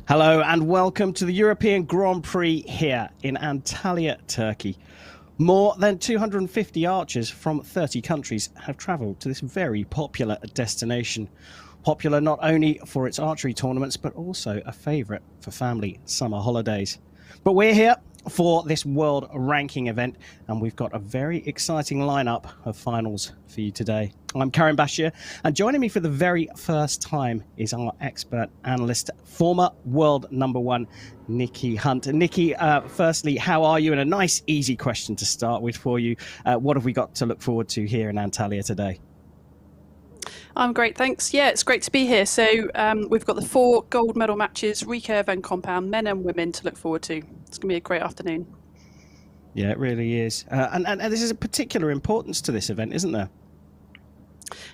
Hello and welcome to the European Grand Prix here in Antalya, Turkey. More than 250 archers from 30 countries have travelled to this very popular destination. Popular not only for its archery tournaments, but also a favourite for family summer holidays. But we're here for this world ranking event, and we've got a very exciting lineup of finals for you today. I'm Karim Bashir, and joining me for the very first time is our expert analyst, former world #1, Nikki Hunt. And Nikki, firstly, how are you? And a nice, easy question to start with for you. What have we got to look forward to here in Antalya today? I'm great, thanks. Yeah, it's great to be here. So we've got the 4 gold medal matches, recurve and compound, men and women, to look forward to. It's going to be a great afternoon. Yeah, it really is. And this is a particular importance to this event, isn't there?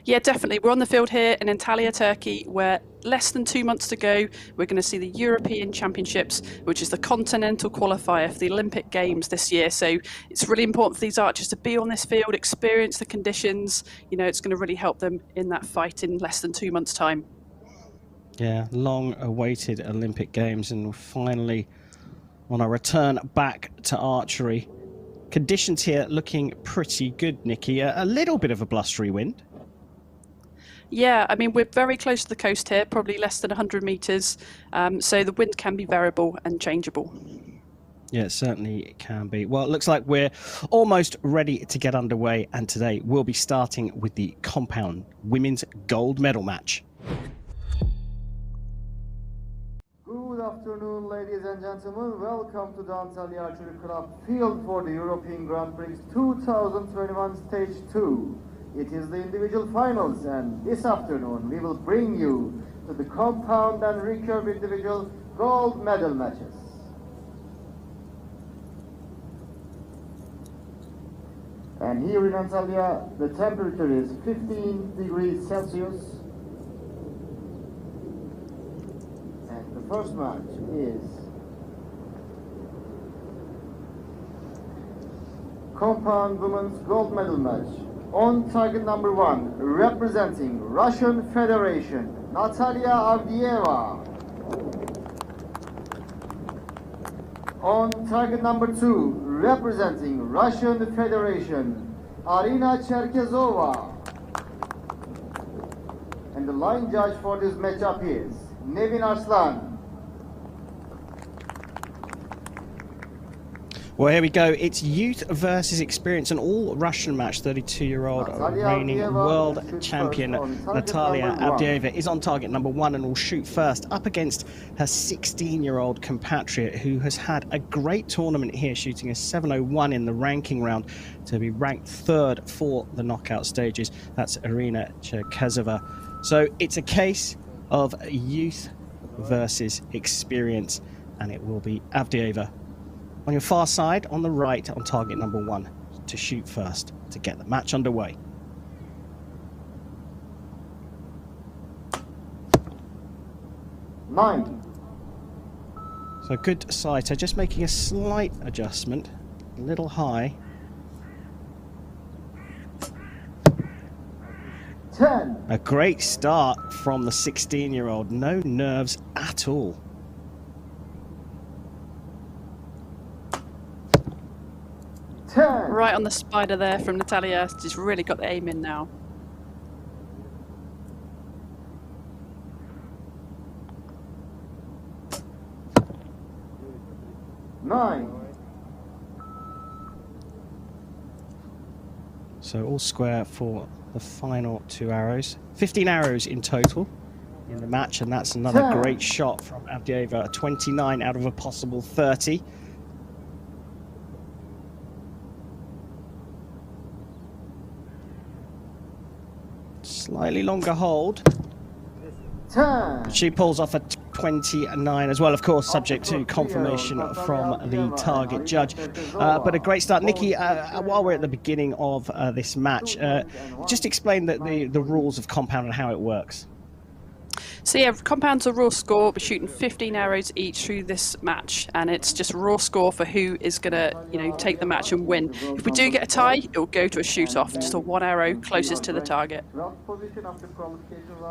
Yeah, definitely. We're on the field here in Antalya, Turkey, where less than 2 months to go, we're going to see the European Championships, which is the continental qualifier for the Olympic Games this year. So it's really important for these archers to be on this field, experience the conditions. You know, it's going to really help them in that fight in less than 2 months' time. Yeah, long-awaited Olympic Games, and we're finally on our return back to archery. Conditions here looking pretty good, Nikki. A little bit of a blustery wind. Yeah, I mean, we're very close to the coast here, probably less than 100 metres, so the wind can be variable and changeable. Yeah, certainly it can be. Well, it looks like we're almost ready to get underway, and today we'll be starting with the compound women's gold medal match. Good afternoon, ladies and gentlemen. Welcome to the Antalya Archery Club field for the European Grand Prix 2021 Stage 2. It is the individual finals, and this afternoon we will bring you to the compound and recurve individual gold medal matches. And here in Antalya, the temperature is 15 degrees Celsius. And the first match is compound women's gold medal match. On target number 1, representing Russian Federation, Natalia Avdieva. On target number 2, representing Russian Federation, Arina Cherkezova. And the line judge for this matchup is Nevin Arslan. Well, here we go. It's youth versus experience, an all-Russian match. 32-year-old reigning world champion Natalia Avdieva is on target number 1 and will shoot first, up against her 16-year-old compatriot, who has had a great tournament here, shooting a 7:01 in the ranking round to be ranked 3rd for the knockout stages. That's Arina Cherkezova. So it's a case of youth versus experience, and it will be Avdieva on your far side, on the right, on target number 1, to shoot first to get the match underway. Nine. So good sighter, just making a slight adjustment, a little high. 10. A great start from the 16-year-old, no nerves at all. 10. Right on the spider there from Natalia, just really got the aim in now. 9. So all square for the final 2 arrows. 15 arrows in total in the match, and that's another 10. great shot from Avdieva, 29 out of a possible 30. Slightly longer hold. 10. She pulls off a 29 as well, of course, subject to confirmation from the target judge. But a great start. Nikki, while we're at the beginning of this match, just explain the rules of compound and how it works. So yeah, compounds a raw score. We're shooting 15 arrows each through this match, and it's just a raw score for who is going to, take the match and win. If we do get a tie, it will go to a shoot-off, just a 1 arrow closest to the target.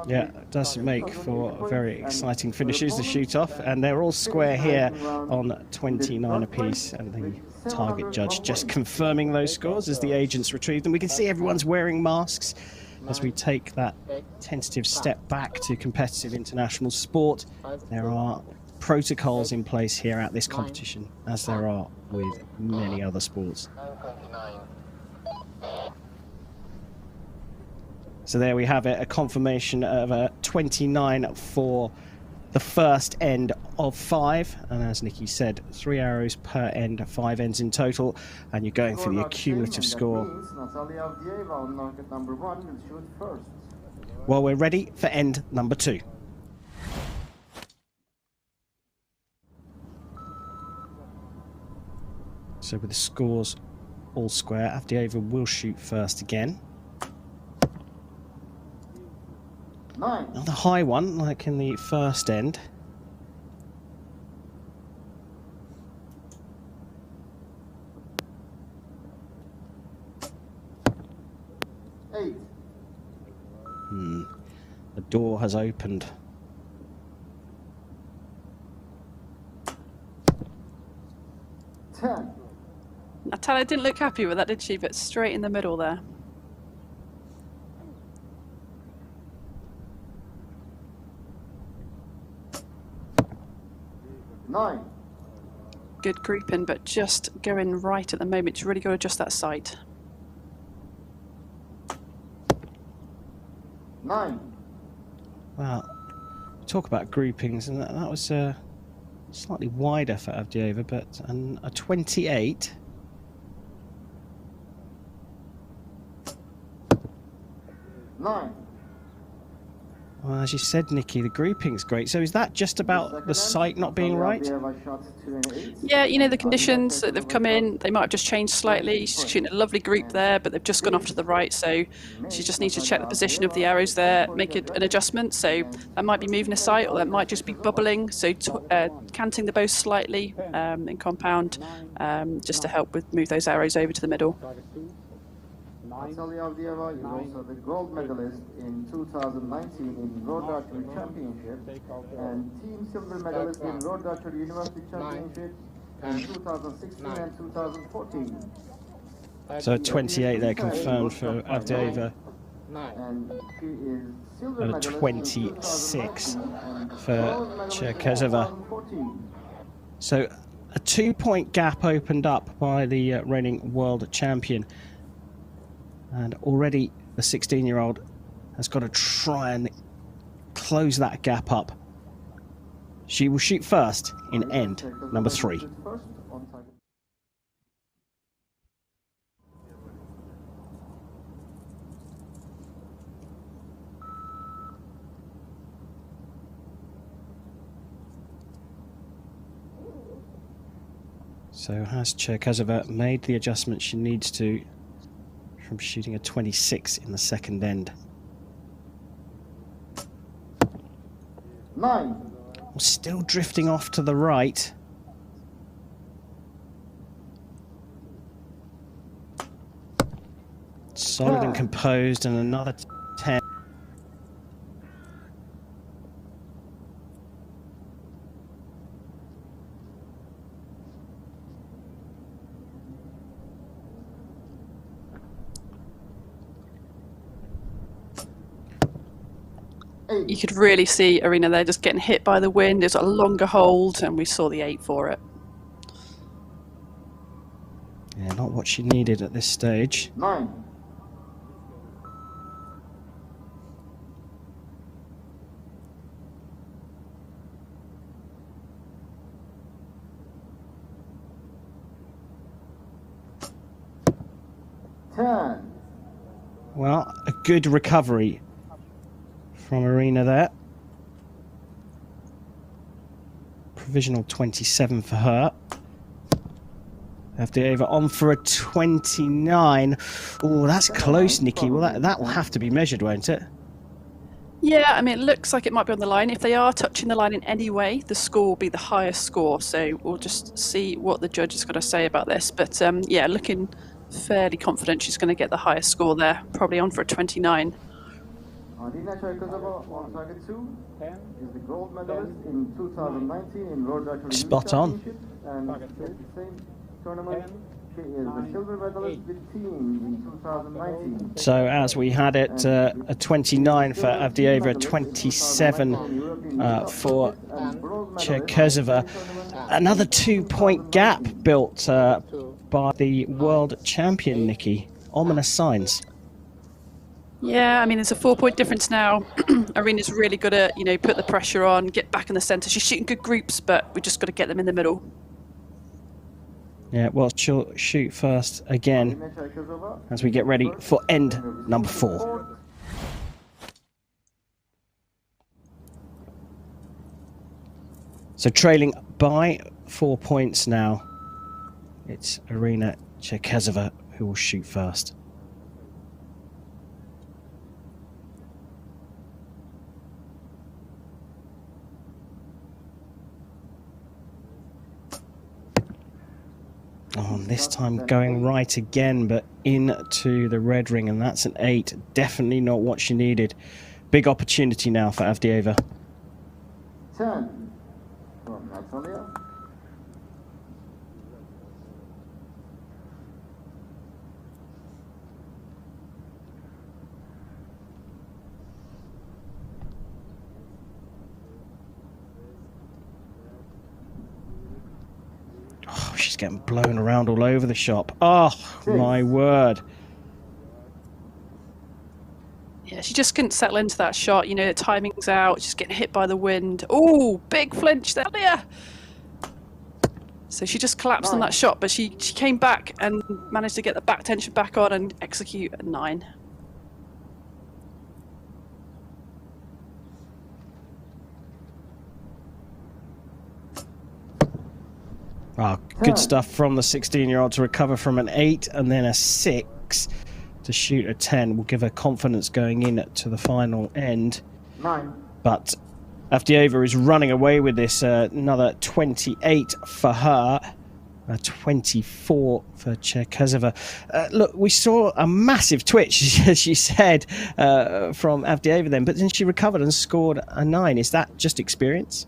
Yeah, it does make for very exciting finishes, the shoot-off, and they're all square here on 29 apiece, and the target judge just confirming those scores as the agents retrieve them. We can see everyone's wearing masks as we take that tentative step back to competitive international sport. There are protocols in place here at this competition, as there are with many other sports. So there we have it, a confirmation of a 29 for the first end of 5, and as Nikki said, 3 arrows per end, 5 ends in total, and you're going for the accumulative score. Well, we're ready for end number 2. So with the scores all square, Avdieva will shoot first again. Another high one, like in the first end. The door has opened. Antalya didn't look happy with that, did she? But straight in the middle there. Good grouping, but just going right at the moment. You really got to adjust that sight. 9. Well, talk about groupings, and that was slightly wider for Avdieva, but a 28. 9. Well, as you said, Nikki, the grouping's great. So is that just about the sight not being right? Yeah, the conditions that they've come in, they might have just changed slightly. She's shooting a lovely group there, but they've just gone off to the right, so she just needs to check the position of the arrows there, make an adjustment. So that might be moving a sight, or that might just be bubbling. So canting the bow slightly in compound, just to help with move those arrows over to the middle. Antalya Avdieva is also the gold medalist in 2019 in Road Archery Championship and team silver medalist in Road Archery University Championship in 2016 and 2014. So 28 there confirmed for Avdieva. And she is silver And a medalist 26 in 2014 for and gold medalist in Cherkezova. 2014. So a 2-point gap opened up by the reigning world champion. And already the 16-year-old has got to try and close that gap up. She will shoot first in end number 3. So has Cherkezova made the adjustment she needs to from shooting a 26 in the second end? 9. Still drifting off to the right. Solid and composed, and another 10. You could really see Arena there just getting hit by the wind. It's a longer hold, and we saw the 8 for it. Yeah, not what she needed at this stage. 9. Well, a good recovery from Arena there. Provisional 27 for her. Avdieva on for a 29. Oh, that's close, Nikki. Well, that will have to be measured, won't it? Yeah, I mean, it looks like it might be on the line. If they are touching the line in any way, the score will be the highest score. So we'll just see what the judge is going to say about this. But yeah, looking fairly confident she's going to get the highest score there, probably on for a 29. Adina Chaykazova on target 2 is the gold medalist in 2019 in World Archery Spot on. Championship, and at the same tournament she is the silver medalist with team in 2019. So as we had it, a 29 for Avdieva, a 27 for Cherkezova. Another 2-point gap built by the world champion, Nikki. Ominous signs. Yeah, I mean, there's a 4-point difference now. Arena's really got to, put the pressure on, get back in the centre. She's shooting good groups, but we just got to get them in the middle. Yeah, well, she'll shoot first again as we get ready for end number 4. So trailing by 4 points now. It's Arina Cherkezova who will shoot first. Oh, this time going right again, but into the red ring, and that's an 8. Definitely not what she needed. Big opportunity now for Avdieva. 10 from Antalya. Oh, she's getting blown around all over the shop. Oh, my word. Yeah, she just couldn't settle into that shot. The timing's out. She's getting hit by the wind. Oh, big flinch there. So she just collapsed on that shot, but she came back and managed to get the back tension back on and execute a 9. Oh, good stuff from the 16-year-old to recover from an 8 and then a 6 to shoot a 10. Will give her confidence going in to the final end. 9. But Avdieva is running away with this. Another 28 for her. A 24 for Cherkezova. Look, we saw a massive twitch, as she said, from Avdieva then, but then she recovered and scored a 9. Is that just experience?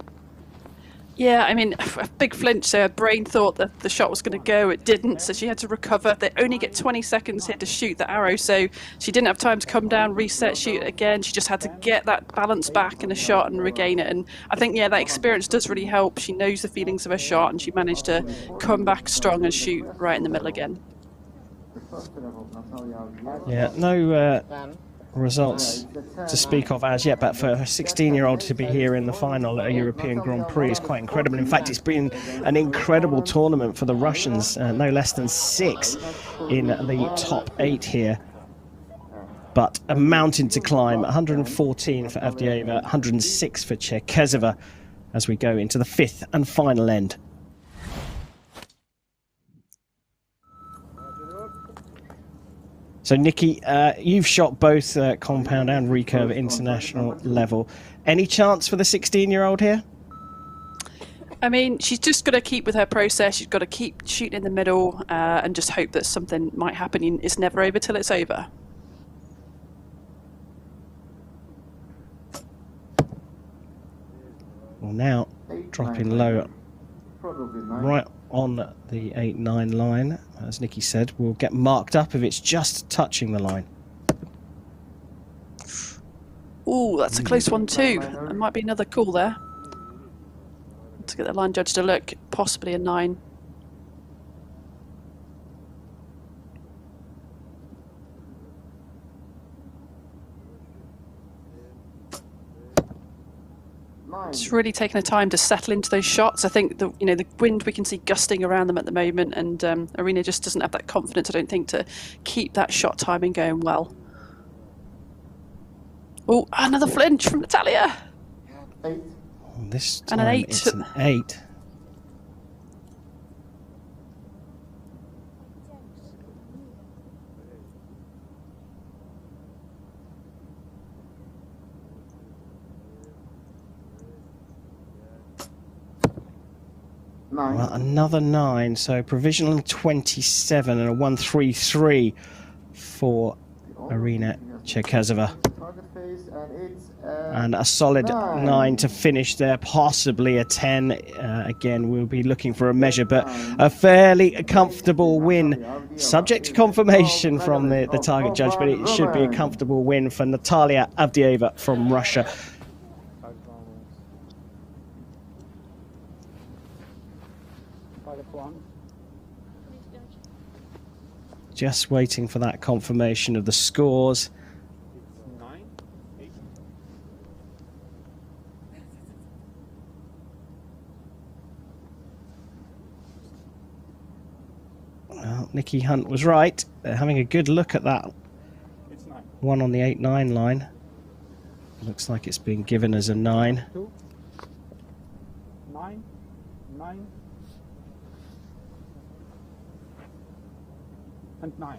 Yeah, I mean, a big flinch. So her brain thought that the shot was going to go. It didn't, so she had to recover. They only get 20 seconds here to shoot the arrow, so she didn't have time to come down, reset, shoot it again. She just had to get that balance back in the shot and regain it. And I think, yeah, that experience does really help. She knows the feelings of her shot, and she managed to come back strong and shoot right in the middle again. Yeah, no results to speak of as yet, but for a 16-year-old to be here in the final at a European Grand Prix is quite incredible. In fact, it's been an incredible tournament for the Russians, no less than 6 in the top 8 here. But a mountain to climb, 114 for Avdieva, 106 for Cherkezova as we go into the 5th and final end. So, Nikki, you've shot both compound and recurve at international level. Any chance for the 16-year-old here? I mean, she's just got to keep with her process. She's got to keep shooting in the middle and just hope that something might happen. It's never over till it's over. Well, now dropping low right on the 8-9 line, as Nikki said, will get marked up if it's just touching the line. Oh, that's a close one too. There might be another call there. To get the line judge to look, possibly a 9. It's really taking the time to settle into those shots. I think the wind, we can see gusting around them at the moment, and Arena just doesn't have that confidence, I don't think, to keep that shot timing going well. Oh, another flinch from Antalya. 8. This And an time 8. it's an 8. 9. Well, another 9, so provisional 27 and a 133 for Arina Cherkezova. Target face, and it's And a solid 9 to finish there, possibly a 10. Again, we'll be looking for a measure, but a fairly comfortable win. Subject to confirmation from the target judge, but it should be a comfortable win for Natalia Avdieva from Russia. Just waiting for that confirmation of the scores. Well, Nikki Hunt was right. They're having a good look at that one on the 8-9 line. Looks like it's been given as a 9. 9, 9, and 9.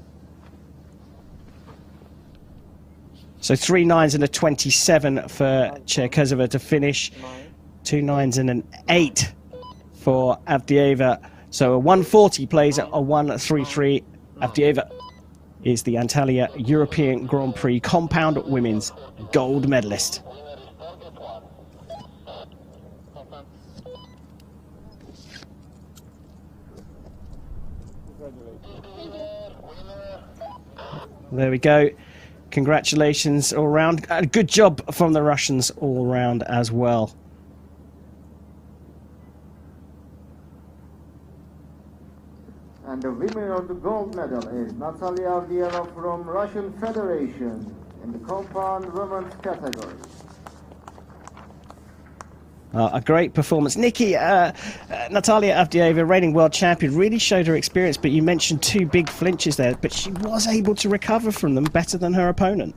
So 3 9s and a 27 for Cherkezova to finish. 2 9s and an 8 for Avdieva. So a 140 plays a 133. Avdieva is the Antalya European Grand Prix Compound Women's gold medalist. There we go. Congratulations all round. Good job from the Russians all round as well. And the winner of the gold medal is Natalia Avdieva from Russian Federation in the compound women's category. A great performance. Nikki, Natalia Avdieva, reigning world champion, really showed her experience, but you mentioned 2 big flinches there, but she was able to recover from them better than her opponent.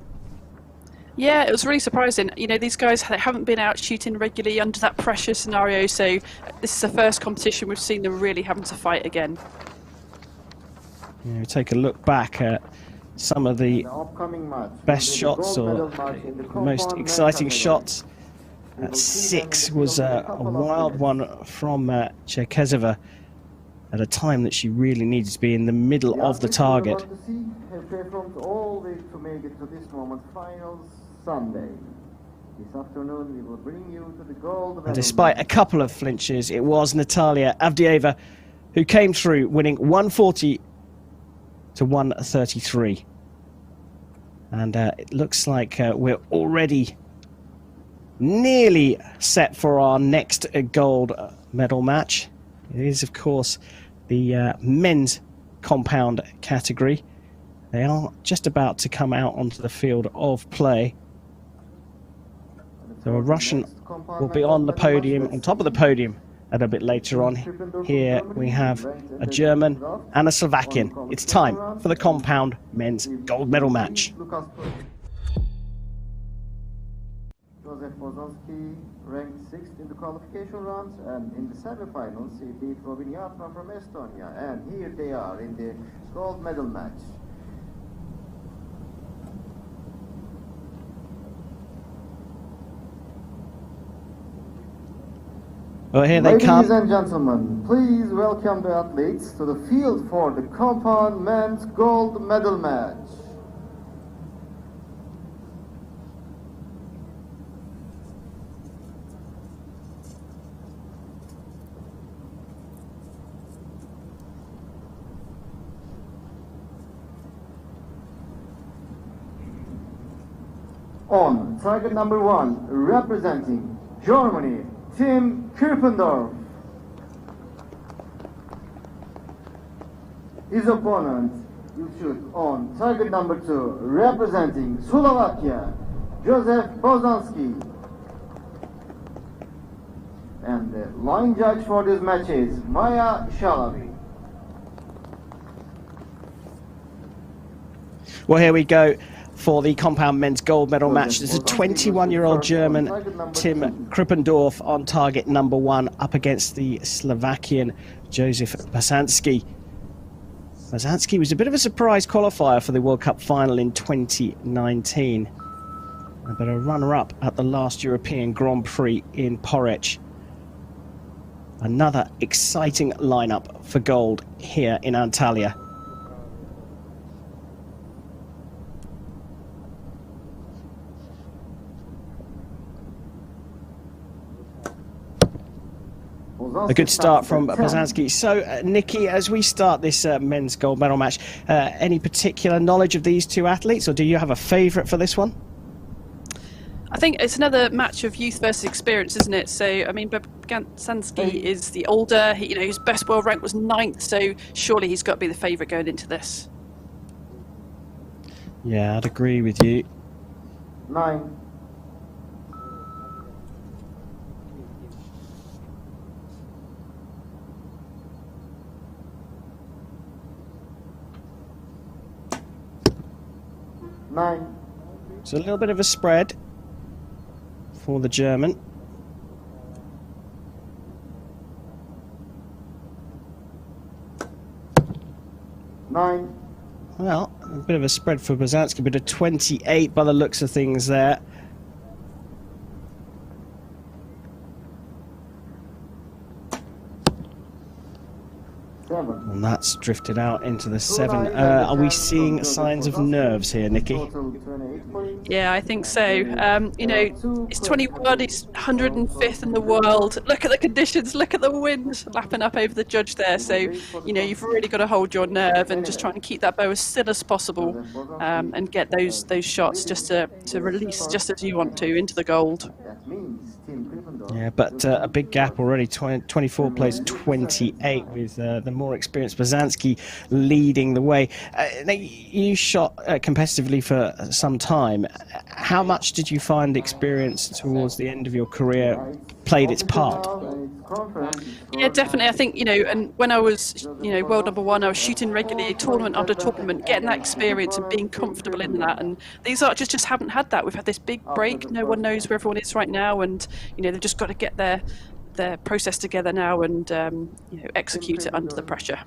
Yeah, it was really surprising. You know, these guys haven't been out shooting regularly under that pressure scenario, so this is the first competition we've seen them really having to fight again. You know, take a look back at some of the best shots or most exciting shots. That 6 was a wild one from Cherkezova at a time that she really needed to be in the middle of the target. Have performed all week to make it to this moment, finals Sunday. This afternoon we will bring you to the gold medal. And despite a couple of flinches, it was Natalia Avdieva who came through, winning 140 to 133. And it looks like we're already nearly set for our next gold medal match. It is, of course, the men's compound category. They are just about to come out onto the field of play. So a Russian will be on the podium, on top of the podium, a little bit later on. Here we have a German and a Slovakian. It's time for the compound men's gold medal match. Joseph Bozanski ranked 6th in the qualification rounds, and in the semifinals he beat Robin Yatman from Estonia, and here they are in the gold medal match. Well, here they come. Ladies and gentlemen, please welcome the athletes to the field for the compound men's gold medal match. On target number 1, representing Germany, Tim Kirpendorf. His opponent will shoot on target number 2, representing Slovakia, Joseph Bozanski. And the line judge for this match is Maya Shalavi. Well, here we go for the compound men's gold medal match. There's a 21-year-old German, Tim Krippendorf, on target number 1 up against the Slovakian Joseph Bozanski. Bozanski was a bit of a surprise qualifier for the World Cup final in 2019, but a runner-up at the last European Grand Prix in Porec. Another exciting lineup for gold here in Antalya. A good start from Bosanski. So, Nikki, as we start this men's gold medal match, any particular knowledge of these two athletes, or do you have a favourite for this one? I think it's another match of youth versus experience, isn't it? So, I mean, Bosanski is the older. His best world rank was 9th, so surely he's got to be the favourite going into this. Yeah, I'd agree with you. 9. So a little bit of a spread for the German. Well, a bit of a spread for Bosanski, but a 28 by the looks of things there. And that's drifted out into the 7. Are we seeing signs of nerves here, Nikki? Yeah, I think so. It's 21, he's 105th in the world. Look at the conditions, look at the wind lapping up over the judge there. So, you've really got to hold your nerve and just try and keep that bow as still as possible and get those shots just to release just as you want to into the gold. Yeah, but a big gap already. 24 plays 28 with the more experienced Bosanski leading the way. Now, you shot competitively for some time. How much did you find experience towards the end of your career played its part? Yeah, definitely. I think, and when I was, world number 1, I was shooting regularly, tournament after tournament, getting that experience and being comfortable in that. And these archers just haven't had that. We've had this big break. No one knows where everyone is right now. And, they've just got to get their process together now and, execute it under the pressure.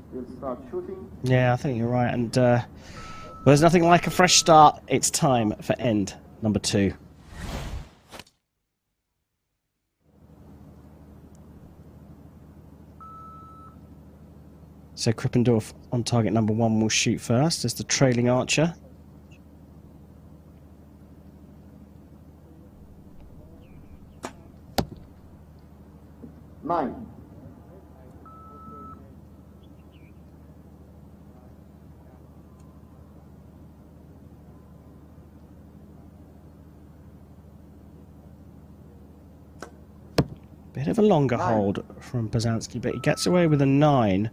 Yeah, I think you're right. And there's nothing like a fresh start. It's time for end number 2. So Krippendorf on target number 1 will shoot first as the trailing archer. Bit of a longer hold from Bosanski, but he gets away with a 9.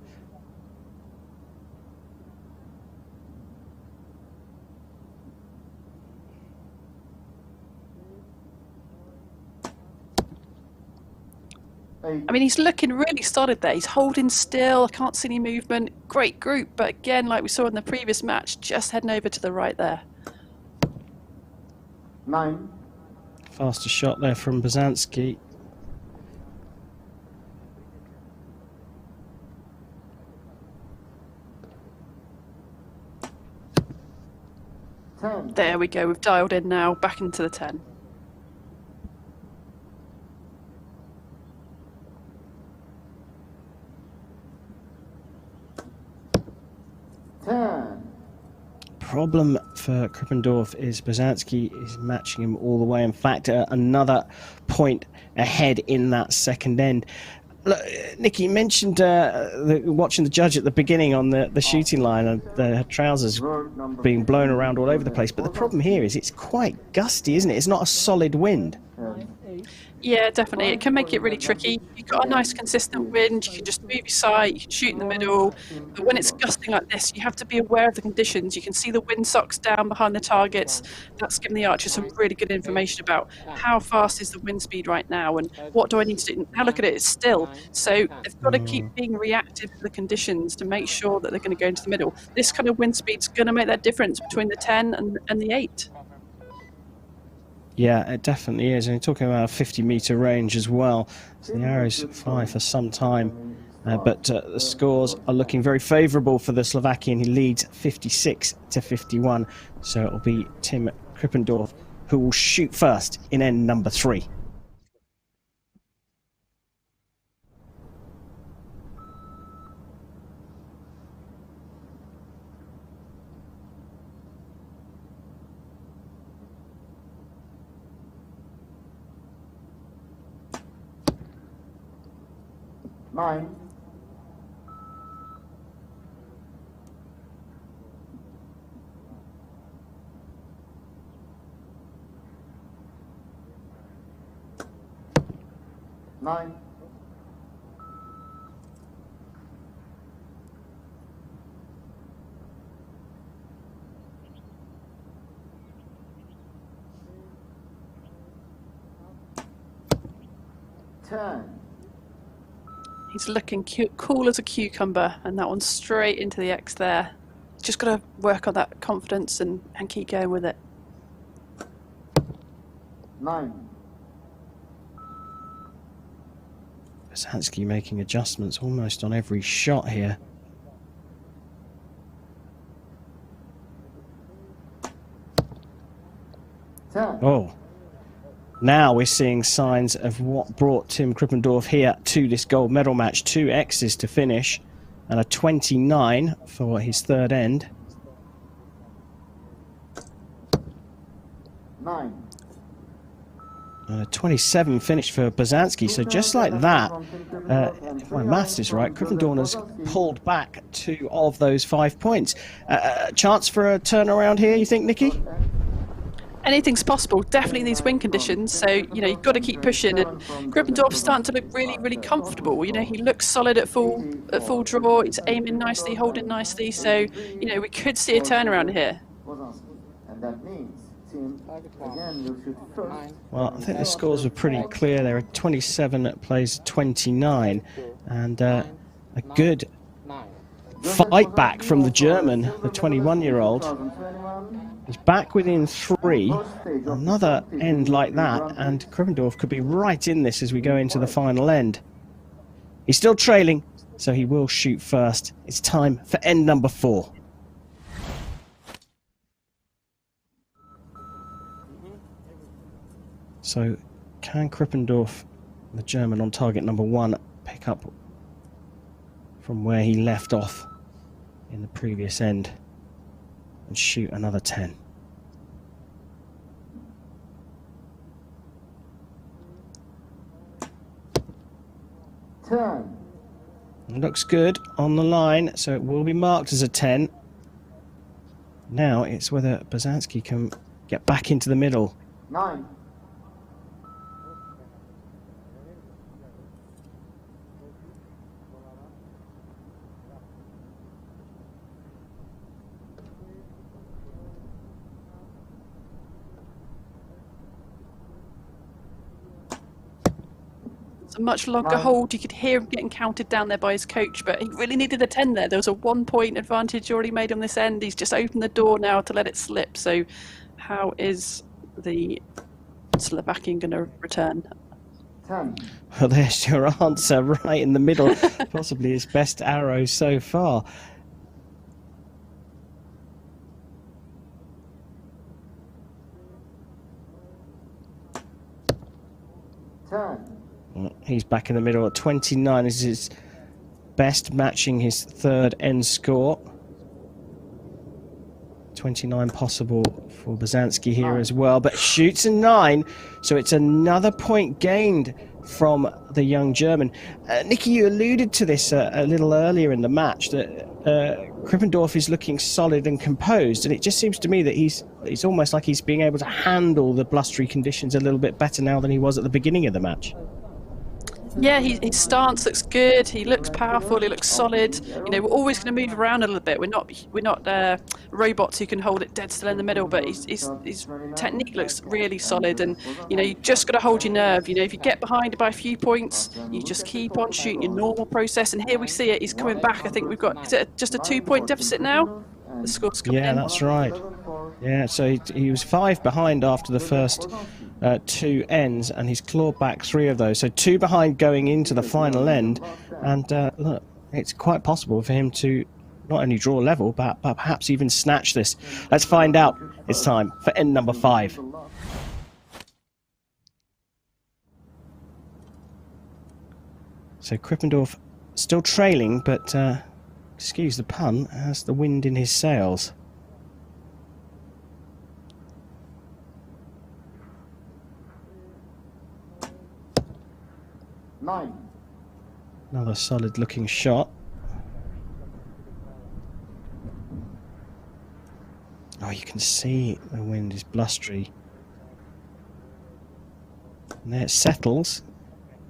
I mean, he's looking really solid there. He's holding still. I can't see any movement. Great group, but again, like we saw in the previous match, just heading over to the right there. 9. Faster shot there from Bosanski. There we go. We've dialed in now, back into the 10. Problem for Krippendorf is Bosanski is matching him all the way. In fact, another point ahead in that second end. Look, Nikki, you mentioned watching the judge at the beginning on the shooting line and the trousers being blown around all over the place. But the problem here is it's quite gusty, isn't it? It's not a solid wind. Yeah, definitely. It can make it really tricky. You've got a nice consistent wind, you can just move your sight, you can shoot in the middle. But when it's gusting like this, you have to be aware of the conditions. You can see the wind socks down behind the targets. That's giving the archer some really good information about how fast is the wind speed right now and what do I need to do. Now look at it, it's still. So they've got to keep being reactive to the conditions to make sure that they're going to go into the middle. This kind of wind speed's going to make that difference between the 10 and the 8. Yeah, it definitely is. And you're talking about a 50-metre range as well. So the arrows fly for some time. But the scores are looking very favourable for the Slovakian. He leads 56-51. So it'll be Tim Krippendorf who will shoot first in end number 3. 9. Nine. He's looking cute, cool as a cucumber, and that one's straight into the X there. Just got to work on that confidence and keep going with it. 9. Besansky making adjustments almost on every shot here. Oh, now we're seeing signs of what brought Tim Krippendorff here to this gold medal match. 2 X's to finish and a 29 for his third end. 9. And a 27 finish for Besansky. So just like that, if my maths is right, Krippendorff has pulled back 2 of those 5 points. Chance for a turnaround here, you think, Nikki? Anything's possible, definitely in these wind conditions, so you know you've got to keep pushing. And Krippendorff's starting to look really, really comfortable. You know, he looks solid at full draw. He's aiming nicely, holding nicely. So you know we could see a turnaround here. And that means Tim again will shoot first. Well, I think the scores were pretty clear. There are 27 plays 29, and a good fight back from the German, the 21-year-old. He's back within 3. Another end like that, and Krippendorff could be right in this as we go into the final end. He's still trailing, so he will shoot first. It's time for end number 4. So, can Krippendorff, the German on target number 1, pick up from where he left off in the previous end and shoot another 10? It looks good on the line, so it will be marked as a 10. Now it's whether Besansky can get back into the middle. 9. It's a much longer hold. You could hear him getting counted down there by his coach, but he really needed a 10 there. There was a 1-point advantage already made on this end. He's just opened the door now to let it slip. So how is the Slovakian going to return? 10. Well, there's your answer, right in the middle. Possibly his best arrow so far. Well, he's back in the middle at 29. This is his best, matching his third end score. 29 possible for Besansky here as well, but shoots a 9, so it's another point gained from the young German. Nikki, you alluded to this a little earlier in the match, that Krippendorff is looking solid and composed, and it just seems to me that he's almost like he's being able to handle the blustery conditions a little bit better now than he was at the beginning of the match. Yeah, his stance looks good. He looks powerful. He looks solid. You know, we're always going to move around a little bit. We're not robots who can hold it dead still in the middle. But his technique looks really solid. And you know, you just got to hold your nerve. You know, if you get behind by a few points, you just keep on shooting your normal process. And here we see it. He's coming back. I think we've got just a 2-point deficit now. The score's coming in. Yeah, that's right. Yeah, so he was 5 behind after the first 2 ends, and he's clawed back 3 of those. So 2 behind going into the final end, and look, it's quite possible for him to not only draw level, but perhaps even snatch this. Let's find out. It's time for end number 5. So Krippendorff still trailing, but excuse the pun, has the wind in his sails. Another solid looking shot. Oh, you can see the wind is blustery. And there it settles.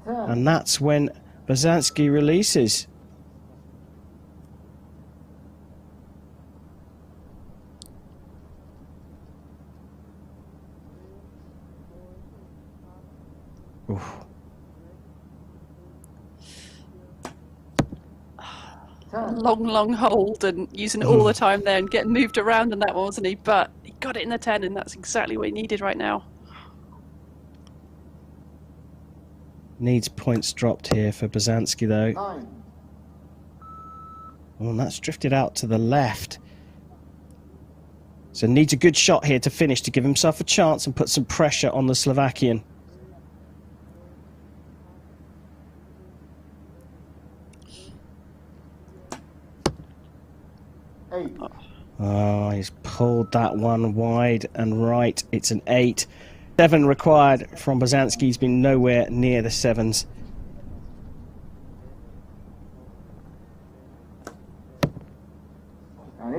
And that's when Bazanski releases. Oof. Long hold and using it all the time there and getting moved around in that one, wasn't he? But he got it in the 10 and that's exactly what he needed right now. Needs points dropped here for Bazanski though. 9. Oh, and that's drifted out to the left. So needs a good shot here to finish to give himself a chance and put some pressure on the Slovakian. Oh, he's pulled that one wide and right. It's an 8. 7 required from Bazanski. He's been nowhere near the 7s.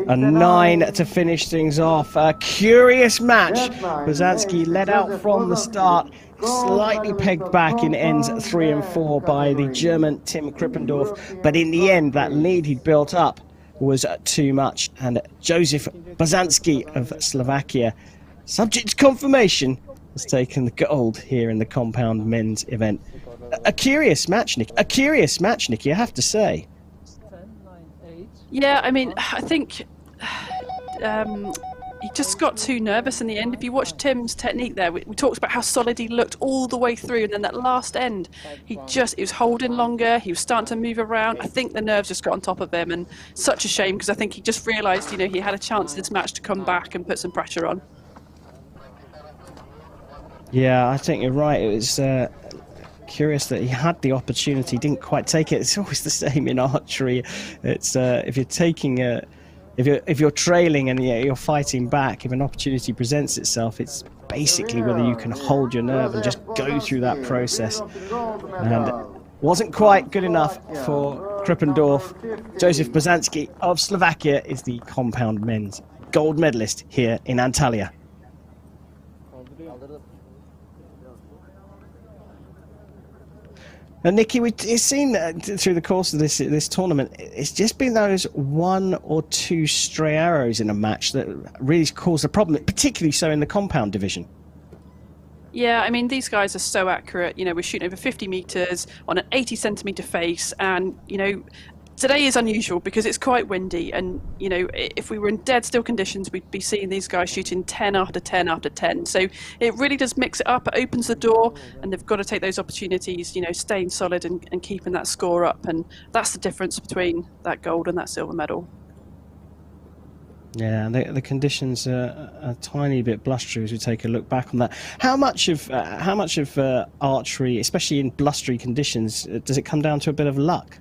A 9 to finish things off. A curious match. Bazanski led out from the start, slightly pegged back in ends 3 and 4 by the German Tim Krippendorf. But in the end, that lead he'd built up was too much. And Joseph Bazanski of Slovakia, subject to confirmation, has taken the gold here in the compound men's event. A curious match, Nick. A curious match, Nicky, I have to say. Yeah, I mean, I think he just got too nervous in the end. If you watch Tim's technique there, we talked about how solid he looked all the way through, and then that last end, he was holding longer, he was starting to move around. I think the nerves just got on top of him, and such a shame because I think he just realised, you know, he had a chance in this match to come back and put some pressure on. Yeah, I think you're right. It was curious that he had the opportunity, didn't quite take it. It's always the same in archery. It's if you're taking if you're trailing and you're fighting back, if an opportunity presents itself, it's basically whether you can hold your nerve and just go through that process. And wasn't quite good enough for Krippendorf. Joseph Bazanski of Slovakia is the compound men's gold medalist here in Antalya. And Nicky, we've seen through the course of this tournament, it's just been those 1 or 2 stray arrows in a match that really caused a problem, particularly so in the compound division. Yeah, I mean, these guys are so accurate. You know, we're shooting over 50 metres on an 80 centimetre face, and, you know, today is unusual because it's quite windy, and, you know, if we were in dead still conditions, we'd be seeing these guys shooting 10 after 10 after 10. So it really does mix it up. It opens the door, and they've got to take those opportunities, you know, staying solid and keeping that score up. And that's the difference between that gold and that silver medal. Yeah, the conditions are a tiny bit blustery as we take a look back on that. How much of archery, especially in blustery conditions, does it come down to a bit of luck?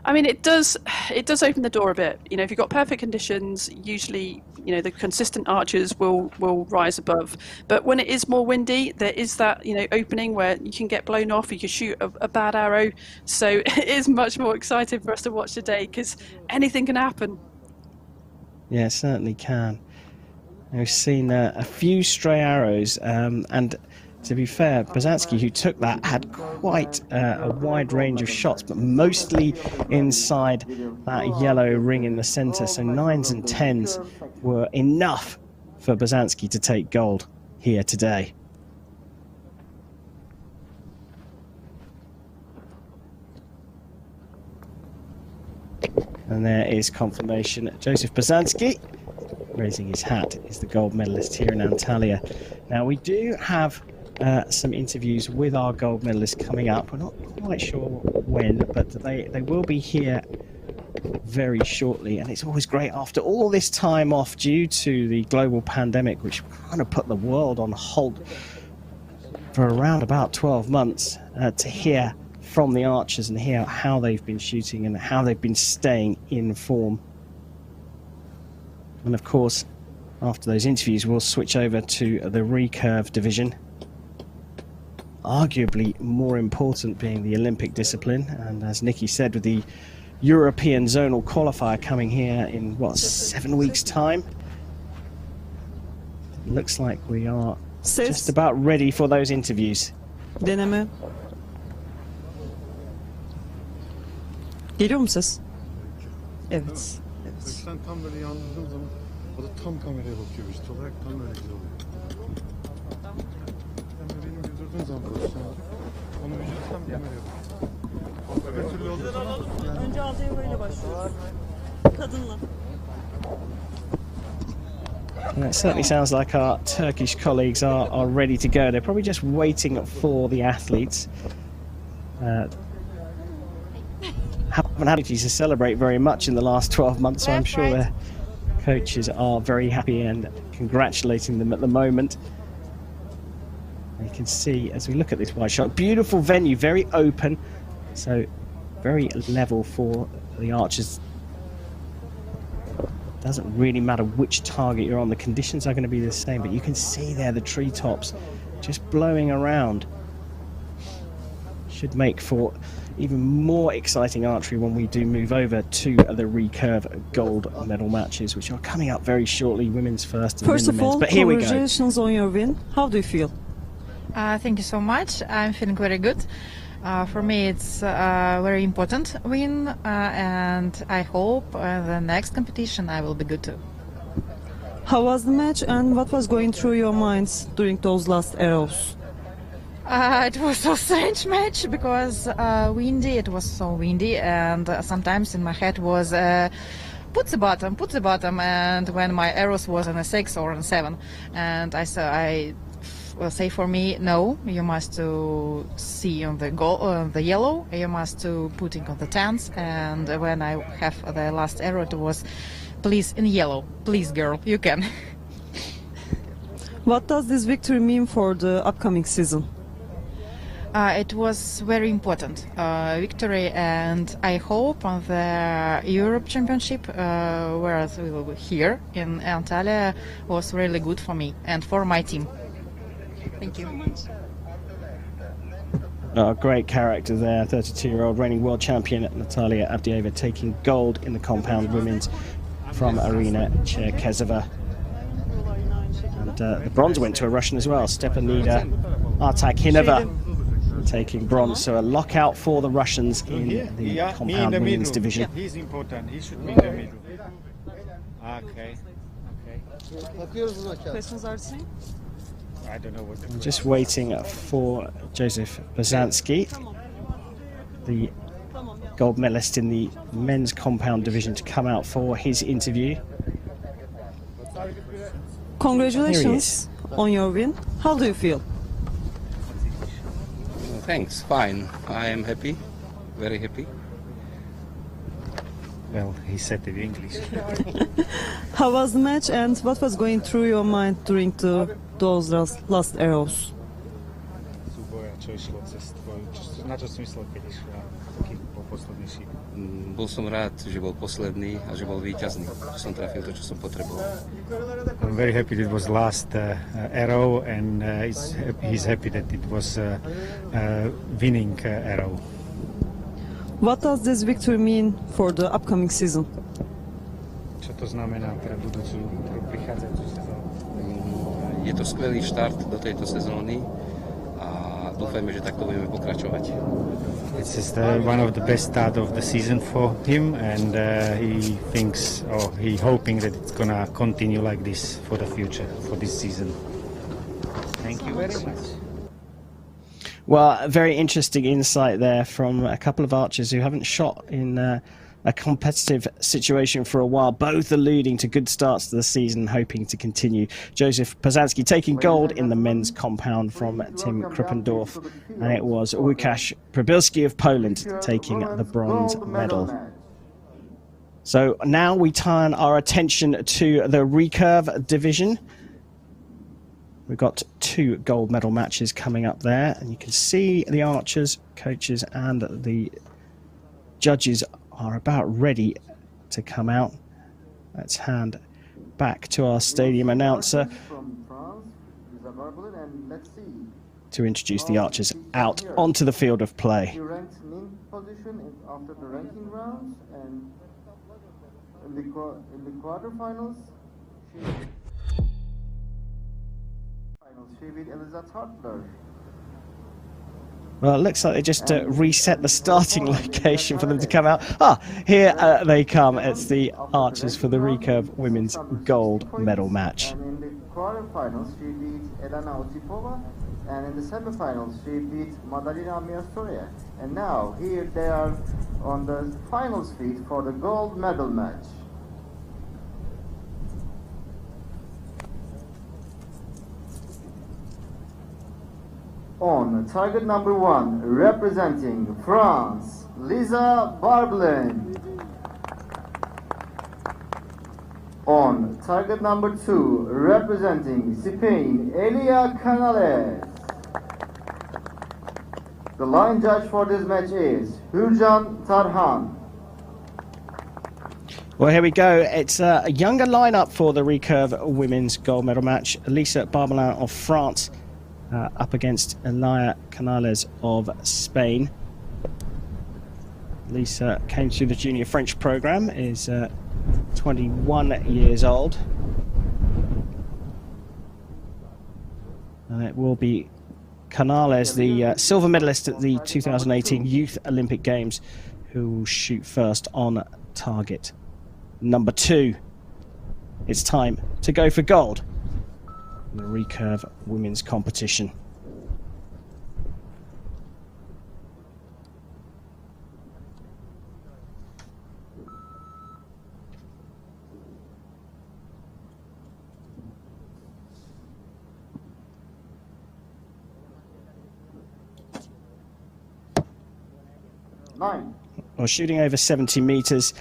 I mean, it does open the door a bit. You know, if you've got perfect conditions, usually, you know, the consistent archers will rise above. But when it is more windy, there is that, you know, opening where you can get blown off, you can shoot a bad arrow. So it is much more exciting for us to watch today because anything can happen. Yeah, it certainly can. We've seen a few stray arrows, and to be fair, Bazanski, who took that, had quite a wide range of shots, but mostly inside that yellow ring in the centre. So 9s and 10s were enough for Bazanski to take gold here today. And there is confirmation. Joseph Bazanski, raising his hat, is the gold medalist here in Antalya. Now, we do have some interviews with our gold medalists coming up. We're not quite sure when, but they will be here very shortly. And it's always great after all this time off due to the global pandemic, which kind of put the world on hold for around about 12 months, to hear from the archers and hear how they've been shooting and how they've been staying in form. And of course, after those interviews, we'll switch over to the recurve division. arguably more important being the Olympic discipline. And as Nikki said, with the European zonal qualifier coming here in, what, 7 weeks' time? It looks like we are just about ready for those interviews. Deneme. Geliyor mu ses? Evet. Sen tam böyle yandırdığın zaman o da tam kameraya bakıyor vücut olarak, tam öyle güzel oluyor. Sen de benim güldürdüğün zaman profesyonel onu vücut tam kameraya bakıyor. Bir türlü olduğu zaman yani... Önce altı ile başlıyoruz. Kadınla. And it certainly sounds like our Turkish colleagues are ready to go. They're probably just waiting for the athletes. Haven't had opportunities to celebrate very much in the last 12 months, so I'm sure their coaches are very happy and congratulating them at the moment. You can see as we look at this wide shot, beautiful venue, very open, so very level for the archers. Doesn't really matter which target you're on, the conditions are going to be the same, but you can see there the treetops just blowing around. Should make for even more exciting archery when we do move over to the Recurve gold medal matches, which are coming up very shortly, women's first and First then of the men's. all, But here we go. congratulations on your win. How do you feel? Thank you so much. I'm feeling very good. For me, it's a very important win, and I hope the next competition I will be good too. How was the match and what was going through your minds during those last arrows? It was a strange match because windy. It was so windy, and sometimes in my head was put the bottom, and when my arrows was on a 6 or on a 7, and I say for me, no, you must to see on the yellow, you must to putting on the 10s, and when I have the last arrow, it was please in yellow, please girl, you can. What does this victory mean for the upcoming season? It was very important victory, and I hope on the Europe Championship, whereas we will be here in Antalya, was really good for me and for my team. Thank you. Great character there, 32-year-old reigning world champion Natalia Avdieva taking gold in the compound women's from Arina Cherkezova. And the bronze went to a Russian as well, Stepanida Artakhinova taking bronze. So a lockout for the Russians in the compound women's division. He's important. He should be in the middle. Okay. Questions are the same? I don't know what the Just waiting for Joseph Bazanski, the gold medalist in the men's compound division, to come out for his interview. Congratulations on your win. How do you feel? Thanks, fine. I am happy, very happy. Well, he said it in English. How was the match and what was going through your mind during those last arrows? Súboja, čo išlo cez na čo si myslel, keď išla, kým bol poslednejší? Bol som rád, že bol posledný a že bol víťazný. Že som trafil to, čo som potreboval. I'm very happy that it was last arrow, and he's happy that it was winning arrow. What does this victory mean for the upcoming season? Čo to znamená pre budúcu prichádzajúcu sezónu? Je to skvelý štart do tejto sezóny a dúfajme, že takto budeme pokračovať. It's just one of the best start of the season for him, and he thinks, or he hoping that it's gonna continue like this for the future, for this season. Thank you very much. Well, a very interesting insight there from a couple of archers who haven't shot in a competitive situation for a while, both alluding to good starts to the season, hoping to continue. Joseph Pozanski taking gold in the men's compound from Tim Krippendorf, and it was Łukasz Przybilski of Poland taking the bronze medal. So now we turn our attention to the recurve division. We've got 2 gold medal matches coming up there, and you can see the archers, coaches and the judges are about ready to come out. Let's hand back to our stadium announcer to introduce the archers out onto the field of play. She ranked ninth position after the ranking rounds, and in the quarterfinals, she beat Eliza Hartler. Well, it looks like they just reset the starting location for them to come out. Ah, here they come. It's the archers for the Recurve Women's Gold Medal match. And in the quarterfinals, she beat Elena Osipova, and in the semifinals, she beat Madalina Miastoria. And now, here they are on the finals feed for the gold medal match. On target number 1, representing France, Lisa Barbelin. On target number 2, representing Spain, Elia Canales. The line judge for this match is Hürcan Tarhan. Well, here we go. It's a younger lineup for the Recurve Women's Gold Medal match. Lisa Barbelin of France up against Elia Canales of Spain. Lisa came through the junior French program, is 21 years old. And it will be Canales, the silver medalist at the 2018 Youth Olympic Games, who will shoot first on target number 2. It's time to go for gold in the Recurve Women's competition. Well, shooting over 70 meters,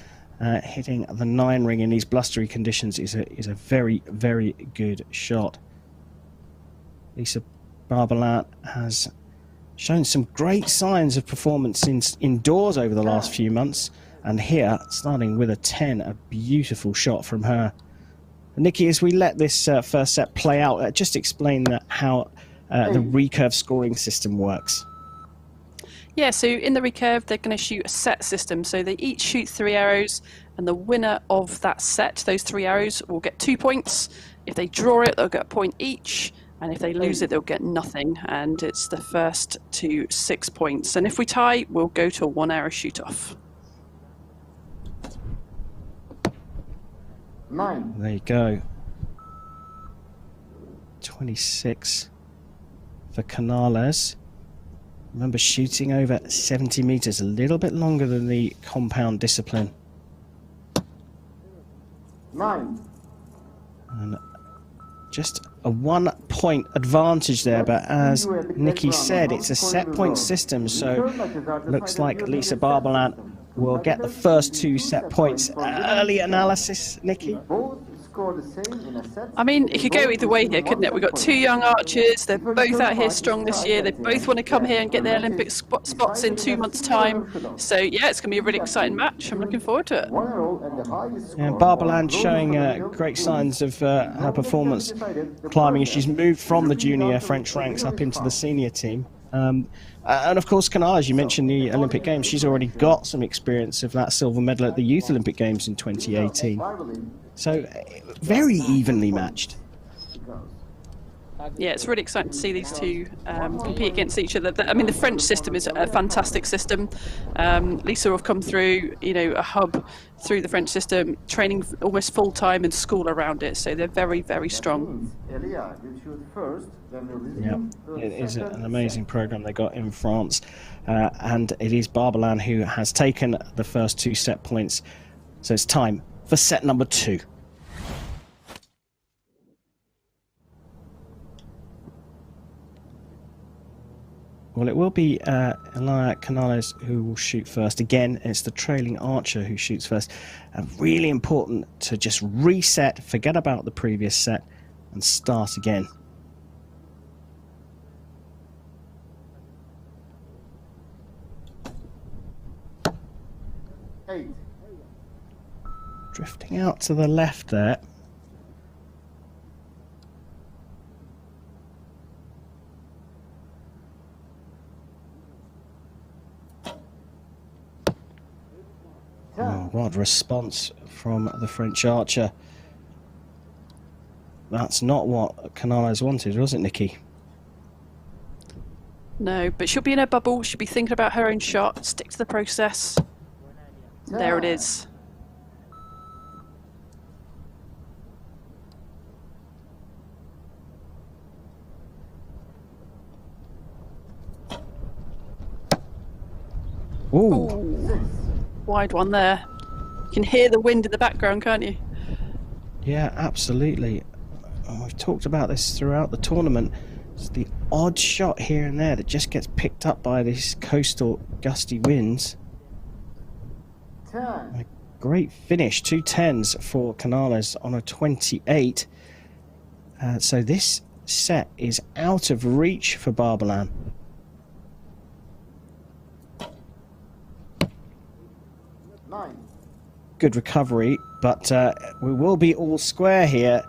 hitting the 9 ring in these blustery conditions is a very, very good shot. Lisa Barbelin has shown some great signs of performance indoors over the last few months, and here, starting with a 10, a beautiful shot from her. Nikki, as we let this first set play out, just explain how the Recurve scoring system works. Yeah, so in the Recurve, they're going to shoot a set system. So they each shoot 3 arrows, and the winner of that set, those 3 arrows, will get 2 points. If they draw it, they'll get a point each. And if they lose it, they'll get nothing. And it's the first to 6 points. And if we tie, we'll go to a 1 arrow shoot-off. 9. There you go. 26 for Canales. Remember, shooting over 70 meters, a little bit longer than the compound discipline. 9. And just a 1 point advantage there, but as Nikki said, it's a set point system, so looks like Lisa Barbelin will get the first 2 set points. Early analysis, Nikki? I mean, it could go either way here, couldn't it? We've got 2 young archers. They're both out here strong this year. They both want to come here and get their Olympic spots in 2 months' time. So, yeah, it's going to be a really exciting match. I'm looking forward to it. And Barbelin showing great signs of her performance climbing as she's moved from the junior French ranks up into the senior team. And of course, Canales, you mentioned the Olympic Games. She's already got some experience of that silver medal at the Youth Olympic Games in 2018. So, very evenly matched. Yeah, it's really exciting to see these two compete against each other. I mean, the French system is a fantastic system. Lisa have come through, a hub through the French system, training almost full time and school around it. So they're very, very strong. Yeah, it is an amazing program they got in France, and it is Barbelin who has taken the first 2 set points. So it's time for set number 2. Well, it will be Elia Canales who will shoot first. Again, it's the trailing archer who shoots first. Really important to just reset, forget about the previous set, and start again. Drifting out to the left there. What response from the French archer. That's not what Canales wanted, was it, Nikki? No, but she'll be in her bubble. She'll be thinking about her own shot. Stick to the process. There it is. Ooh. Wide one there. You can hear the wind in the background, can't you? Yeah, absolutely. We've talked about this throughout the tournament. It's the odd shot here and there that just gets picked up by these coastal gusty winds. A great finish, 2 10s for Canales on a 28. So this set is out of reach for Barbalan. Good recovery, but we will be all square here.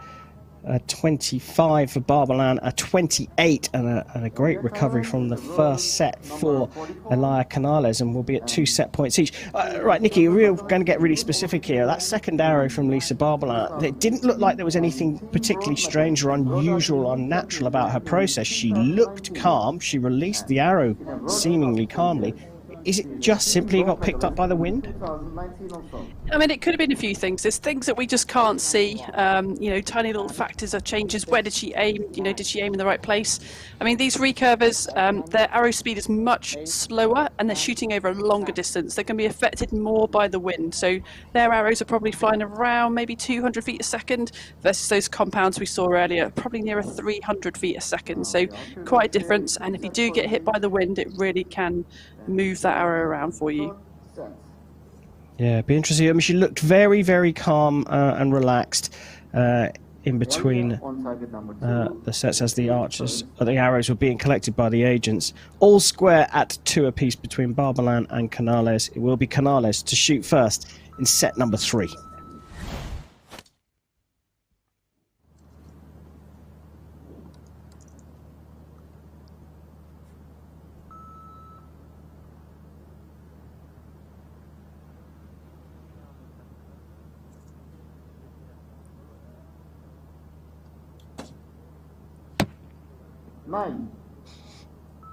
A 25 for Barbalan, a 28, and a great recovery from the first set for Elia Canales, and we'll be at 2 set points each. Right, Nikki, we're going to get really specific here. That second arrow from Lisa Barbalan, it didn't look like there was anything particularly strange or unusual or unnatural about her process. She looked calm. She released the arrow seemingly calmly. Is it just simply got picked up by the wind? I mean, it could have been a few things. There's things that we just can't see. You know, tiny little factors of changes. Where did she aim? You know, did she aim in the right place? I mean, these recurvers, their arrow speed is much slower and they're shooting over a longer distance. They can be affected more by the wind. So their arrows are probably flying around maybe 200 feet a second versus those compounds we saw earlier, probably nearer 300 feet a second. So quite a difference. And if you do get hit by the wind, it really can move that arrow around for you. Yeah, be interesting. I mean, she looked very, very calm and relaxed in between the sets as the archers, the arrows were being collected by the agents. All square at 2 apiece between Barbalan and Canales. It will be Canales to shoot first in set number 3.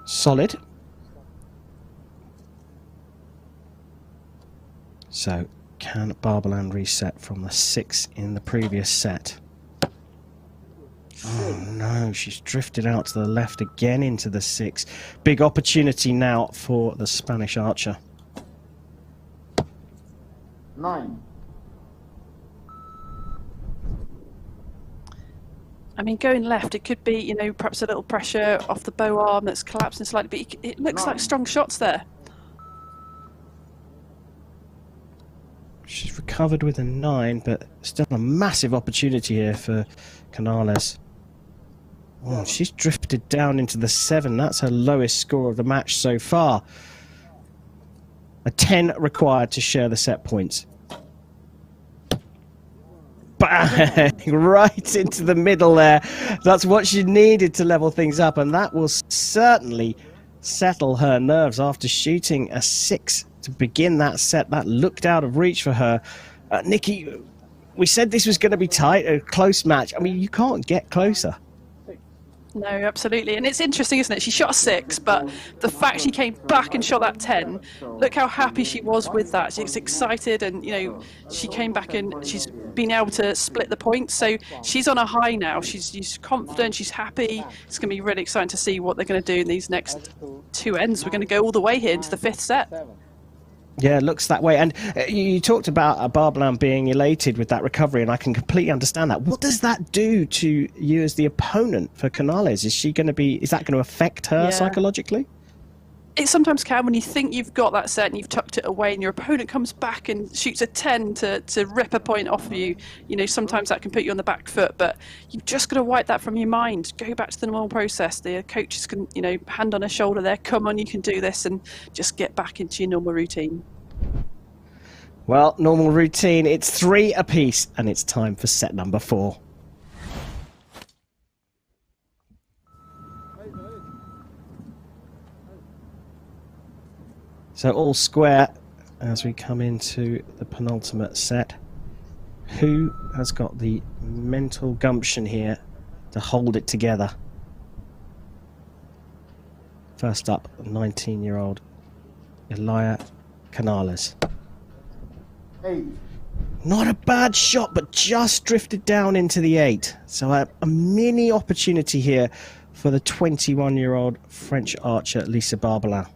Solid. So, can Barbalan reset from the 6 in the previous set? Oh no, she's drifted out to the left again into the 6. Big opportunity now for the Spanish archer. 9. I mean, going left, it could be, you know, perhaps a little pressure off the bow arm that's collapsing slightly, but it looks like strong shots there. She's recovered with a 9, but still a massive opportunity here for Canales. Oh, she's drifted down into the 7. That's her lowest score of the match so far. A 10 required to share the set points. Bang! Right into the middle there. That's what she needed to level things up, and that will certainly settle her nerves after shooting a 6 to begin that set. That looked out of reach for her. Nikki, we said this was going to be tight, a close match. I mean, you can't get closer. No, absolutely. And it's interesting, isn't it? She shot a 6, but the fact she came back and shot that 10, look how happy she was with that. She's excited and, you know, she came back and she's been able to split the points. So she's on a high now. She's confident, she's happy. It's going to be really exciting to see what they're going to do in these next 2 ends. We're going to go all the way here into the 5th set. Yeah, it looks that way. And you talked about Barbalan being elated with that recovery, and I can completely understand that. What does that do to you as the opponent for Canales? Is that going to affect her psychologically? It sometimes can when you think you've got that set and you've tucked it away and your opponent comes back and shoots a 10 to rip a point off of you. You know, sometimes that can put you on the back foot, but you've just got to wipe that from your mind. Go back to the normal process. The coaches can, you know, hand on a shoulder there, come on, you can do this, and just get back into your normal routine. Well, normal routine, it's 3 apiece, and it's time for set number 4. So all square as we come into the penultimate set. Who has got the mental gumption here to hold it together? First up, 19-year-old Elia Canales. 8. Not a bad shot, but just drifted down into the 8. So a mini opportunity here for the 21-year-old French archer Lisa Barbelin.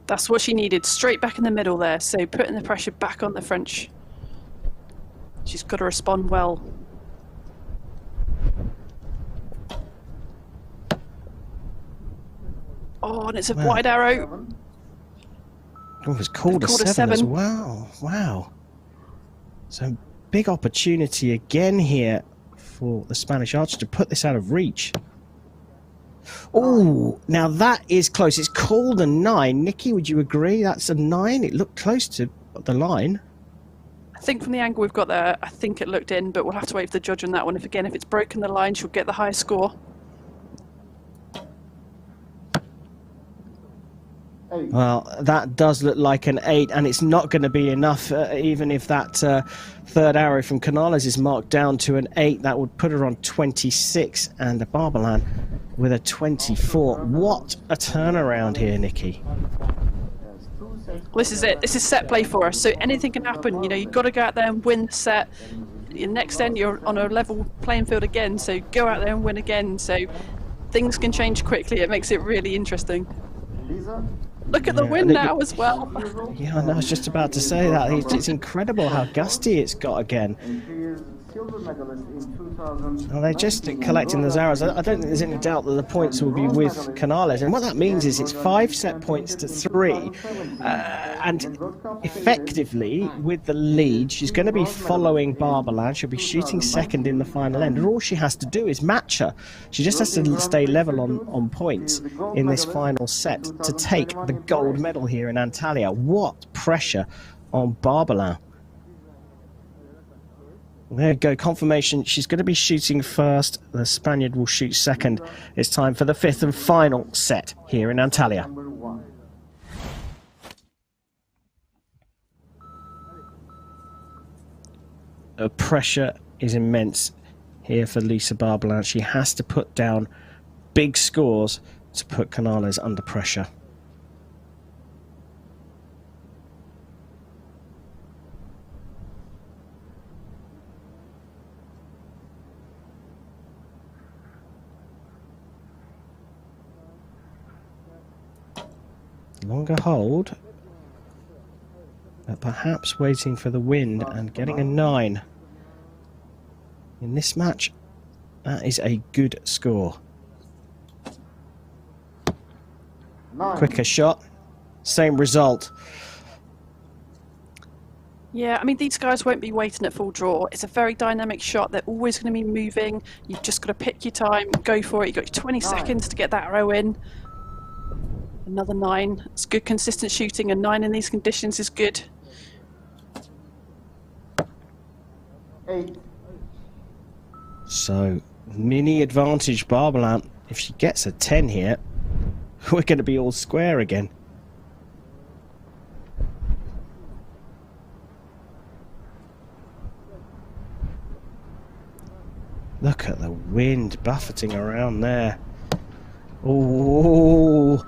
That's what she needed, straight back in the middle there, so putting the pressure back on the French. She's got to respond well. Oh, and it's a wide arrow. Oh, it was called a 7 as well. Wow. So big opportunity again here for the Spanish archer to put this out of reach. Oh, now that is close. It's called a 9. Nikki, would you agree that's a 9? It looked close to the line. I think from the angle we've got there, I think it looked in, but we'll have to wait for the judge on that one. If it's broken the line, she'll get the high score. Well, that does look like an 8, and it's not going to be enough, even if that third arrow from Canales is marked down to an 8. That would put her on 26, and Barbelin with a 24. What a turnaround here, Nikki. Well, this is it. This is set play for us, so anything can happen. You know, you've got to go out there and win the set. Your next end, you're on a level playing field again, so go out there and win again. So things can change quickly. It makes it really interesting. Look at the wind now as well. Yeah, I was just about to say that. It's incredible how gusty it's got again. Well, they're just collecting those arrows. I don't think there's any doubt that the points will be with Canales. And what that means is it's 5 set points to 3. And effectively, with the lead, she's going to be following Barbelin. She'll be shooting second in the final end. And all she has to do is match her. She just has to stay level on points in this final set to take the gold medal here in Antalya. What pressure on Barbelin. There you go, confirmation. She's going to be shooting first. The Spaniard will shoot second. It's time for the 5th and final set here in Antalya. The pressure is immense here for Lisa Barbelin. She has to put down big scores to put Canales under pressure. Longer hold, but perhaps waiting for the wind and getting a 9. In this match, that is a good score. 9. Quicker shot, same result. Yeah, I mean, these guys won't be waiting at full draw. It's a very dynamic shot. They're always going to be moving. You've just got to pick your time, go for it. You've got your 20 seconds to get that arrow in. Another 9. It's good consistent shooting. A 9 in these conditions is good. 8. So, mini advantage Barbelin. If she gets a 10 here, we're going to be all square again. Look at the wind buffeting around there. Oh,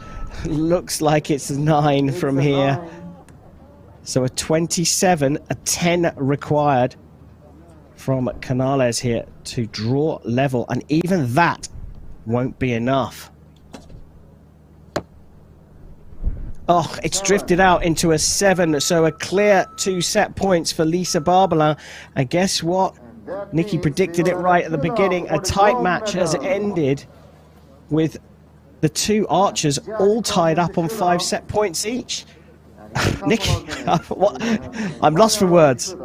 looks like it's a 9 from here. So a 27, a 10 required from Canales here to draw level, and even that won't be enough. Oh, it's drifted out into a 7, so a clear 2 set points for Lisa Barbelin. And guess what? Nikki predicted it right at the beginning. A tight match has ended with the 2 archers all tied up on 5 set points each. Nikki, I'm lost for words.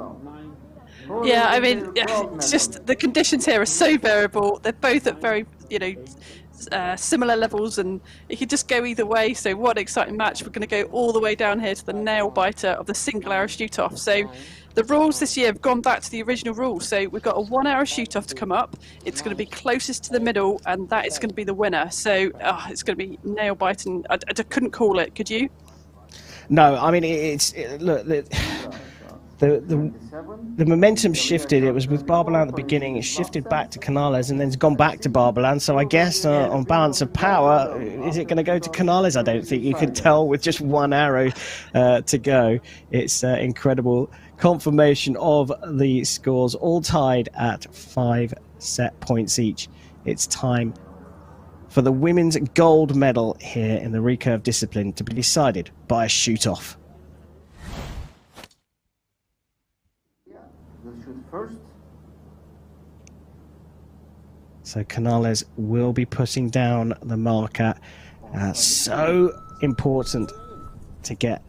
Yeah, I mean, it's just the conditions here are so variable. They're both at very, similar levels, and it could just go either way. So what an exciting match. We're going to go all the way down here to the nail biter of the single arrow shoot off. So the rules this year have gone back to the original rules. So we've got a 1 arrow shoot off to come up. It's going to be closest to the middle, and that is going to be the winner. So it's going to be nail biting. I couldn't call it, could you? No, I mean, look, the momentum shifted. It was with Barbalan at the beginning. It shifted back to Canales, and then it's gone back to Barbalan. So I guess on balance of power, is it going to go to Canales? I don't think you can tell with just 1 arrow to go. It's incredible confirmation of the scores, all tied at 5 set points each. It's time for the women's gold medal here in the recurve discipline to be decided by a shoot-off. First. So Canales will be putting down the marker. So important to get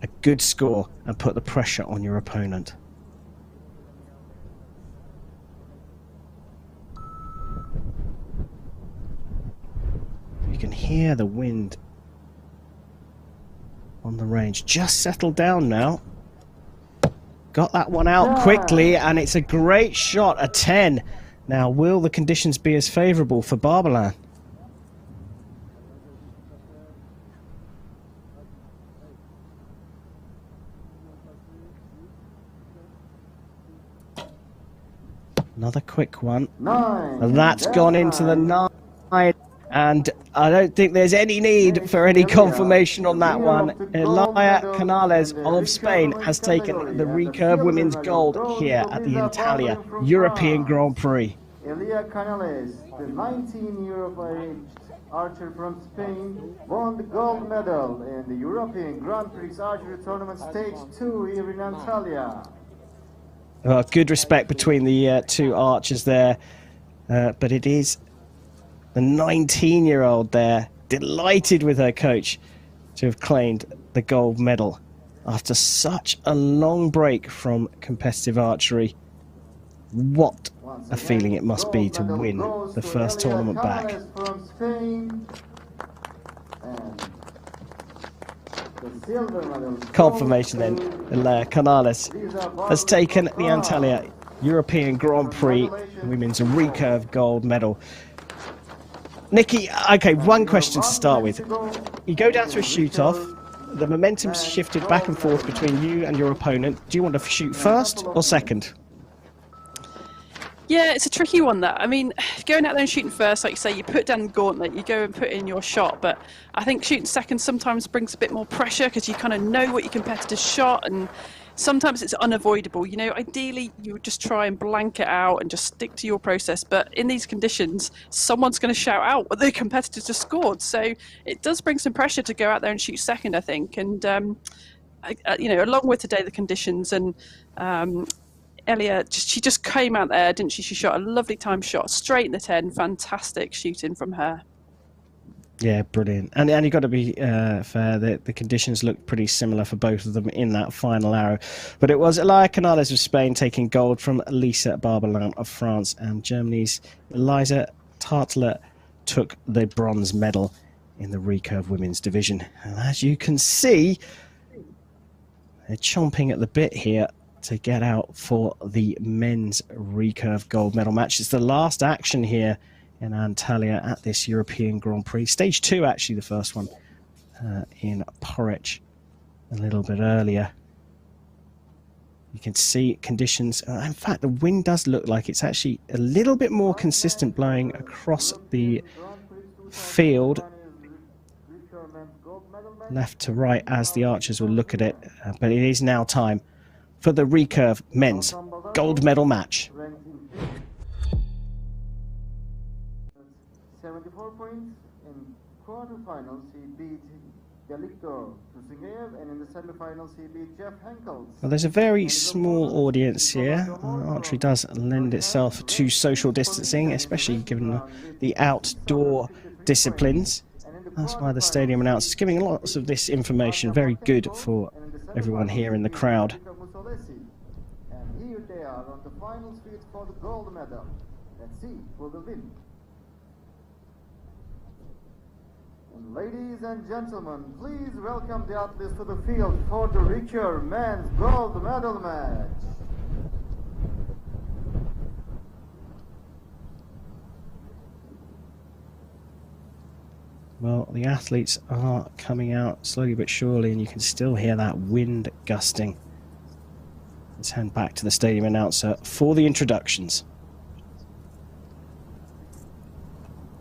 a good score and put the pressure on your opponent. You can hear the wind on the range. Just settled down now. Got that one out quickly, and it's a great shot, a 10. Now, will the conditions be as favourable for Barbalan? Another quick one. And that's gone into the 9. And I don't think there's any need for any confirmation on that one. Elia Canales of Spain has taken the recurve women's gold here at the Antalya European Grand Prix. Elia Canales, the 19-year-old archer from Spain, won the gold medal in the European Grand Prix Archery Tournament Stage 2 here in Antalya. Good respect between the two archers there, but it is the 19-year-old there, delighted with her coach to have claimed the gold medal after such a long break from competitive archery. What a feeling it must be to win the first tournament back. Confirmation then, Elia Canales has taken the Antalya European Grand Prix Women's Recurve gold medal. Nikki, okay, one question to start with. You go down to a shoot-off, the momentum's shifted back and forth between you and your opponent. Do you want to shoot first or second? Yeah, it's a tricky one, that. I mean, going out there and shooting first, like you say, you put down the gauntlet, you go and put in your shot, but I think shooting second sometimes brings a bit more pressure because you kind of know what your competitor's shot, and sometimes it's unavoidable. You know, ideally you would just try and blank it out and just stick to your process, but in these conditions someone's going to shout out what the competitors just scored, so it does bring some pressure to go out there and shoot second, I think. And you know, along with today the conditions, and Elia, she just came out there, didn't she? She shot a lovely time shot straight in the 10. Fantastic shooting from her. Yeah, brilliant. And you've got to be fair, the conditions looked pretty similar for both of them in that final arrow. But it was Elia Canales of Spain taking gold from Lisa Barbalan of France, and Germany's Eliza Tartler took the bronze medal in the recurve women's division. And as you can see, they're chomping at the bit here to get out for the men's recurve gold medal match. It's the last action here in Antalya at this European Grand Prix. Stage 2, actually, the first one in Prix a little bit earlier. You can see conditions. In fact, the wind does look like it's actually a little bit more consistent blowing across the field, left to right, as the archers will look at it. But it is now time for the recurve men's gold medal match. 74 points. In quarterfinals, he beat Delicto Tusingeyev, and in the semifinals, he beat Jeff Henkels. Well, there's a very small audience here. Archery does lend itself to social distancing, especially given the outdoor disciplines. That's why the stadium announcer is giving lots of this information. Very good for everyone here in the crowd. And here they are on the final field for the gold medal. Let's see who will win. Ladies and gentlemen, please welcome the athletes to the field for the Recurve men's gold medal match. Well, the athletes are coming out slowly but surely, and you can still hear that wind gusting. Let's hand back to the stadium announcer for the introductions.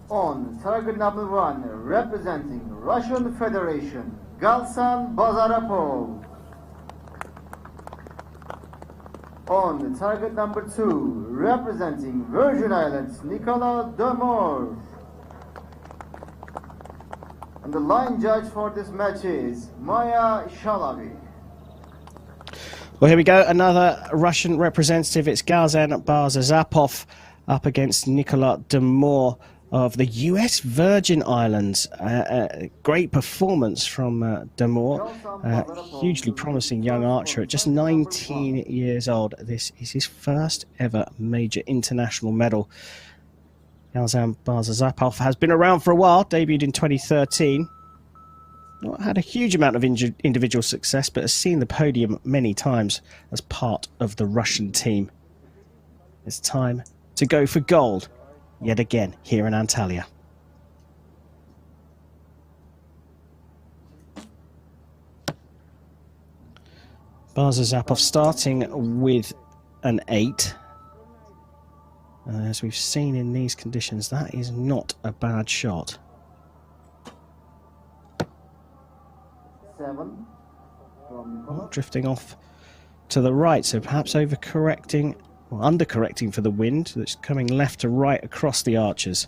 On target number 1, representing Russian Federation, Galsan Bazarapov. On target number 2, representing Virgin Islands, Nicolas Demore. And the line judge for this match is Maya Shalavi. Well, here we go. Another Russian representative. It's Galsan Bazarapov up against Nicolas Demore of the US Virgin Islands. Great performance from Demore. Hugely promising young archer at just 19 years old. This is his first ever major international medal. Galsan Bazarapov has been around for a while, debuted in 2013. Not had a huge amount of individual success, but has seen the podium many times as part of the Russian team. It's time to go for gold yet again here in Antalya. Bazarapov starting with an 8. As we've seen in these conditions, that is not a bad shot. 7. Drifting off to the right, so perhaps overcorrecting or undercorrecting for the wind that's coming left to right across the archers.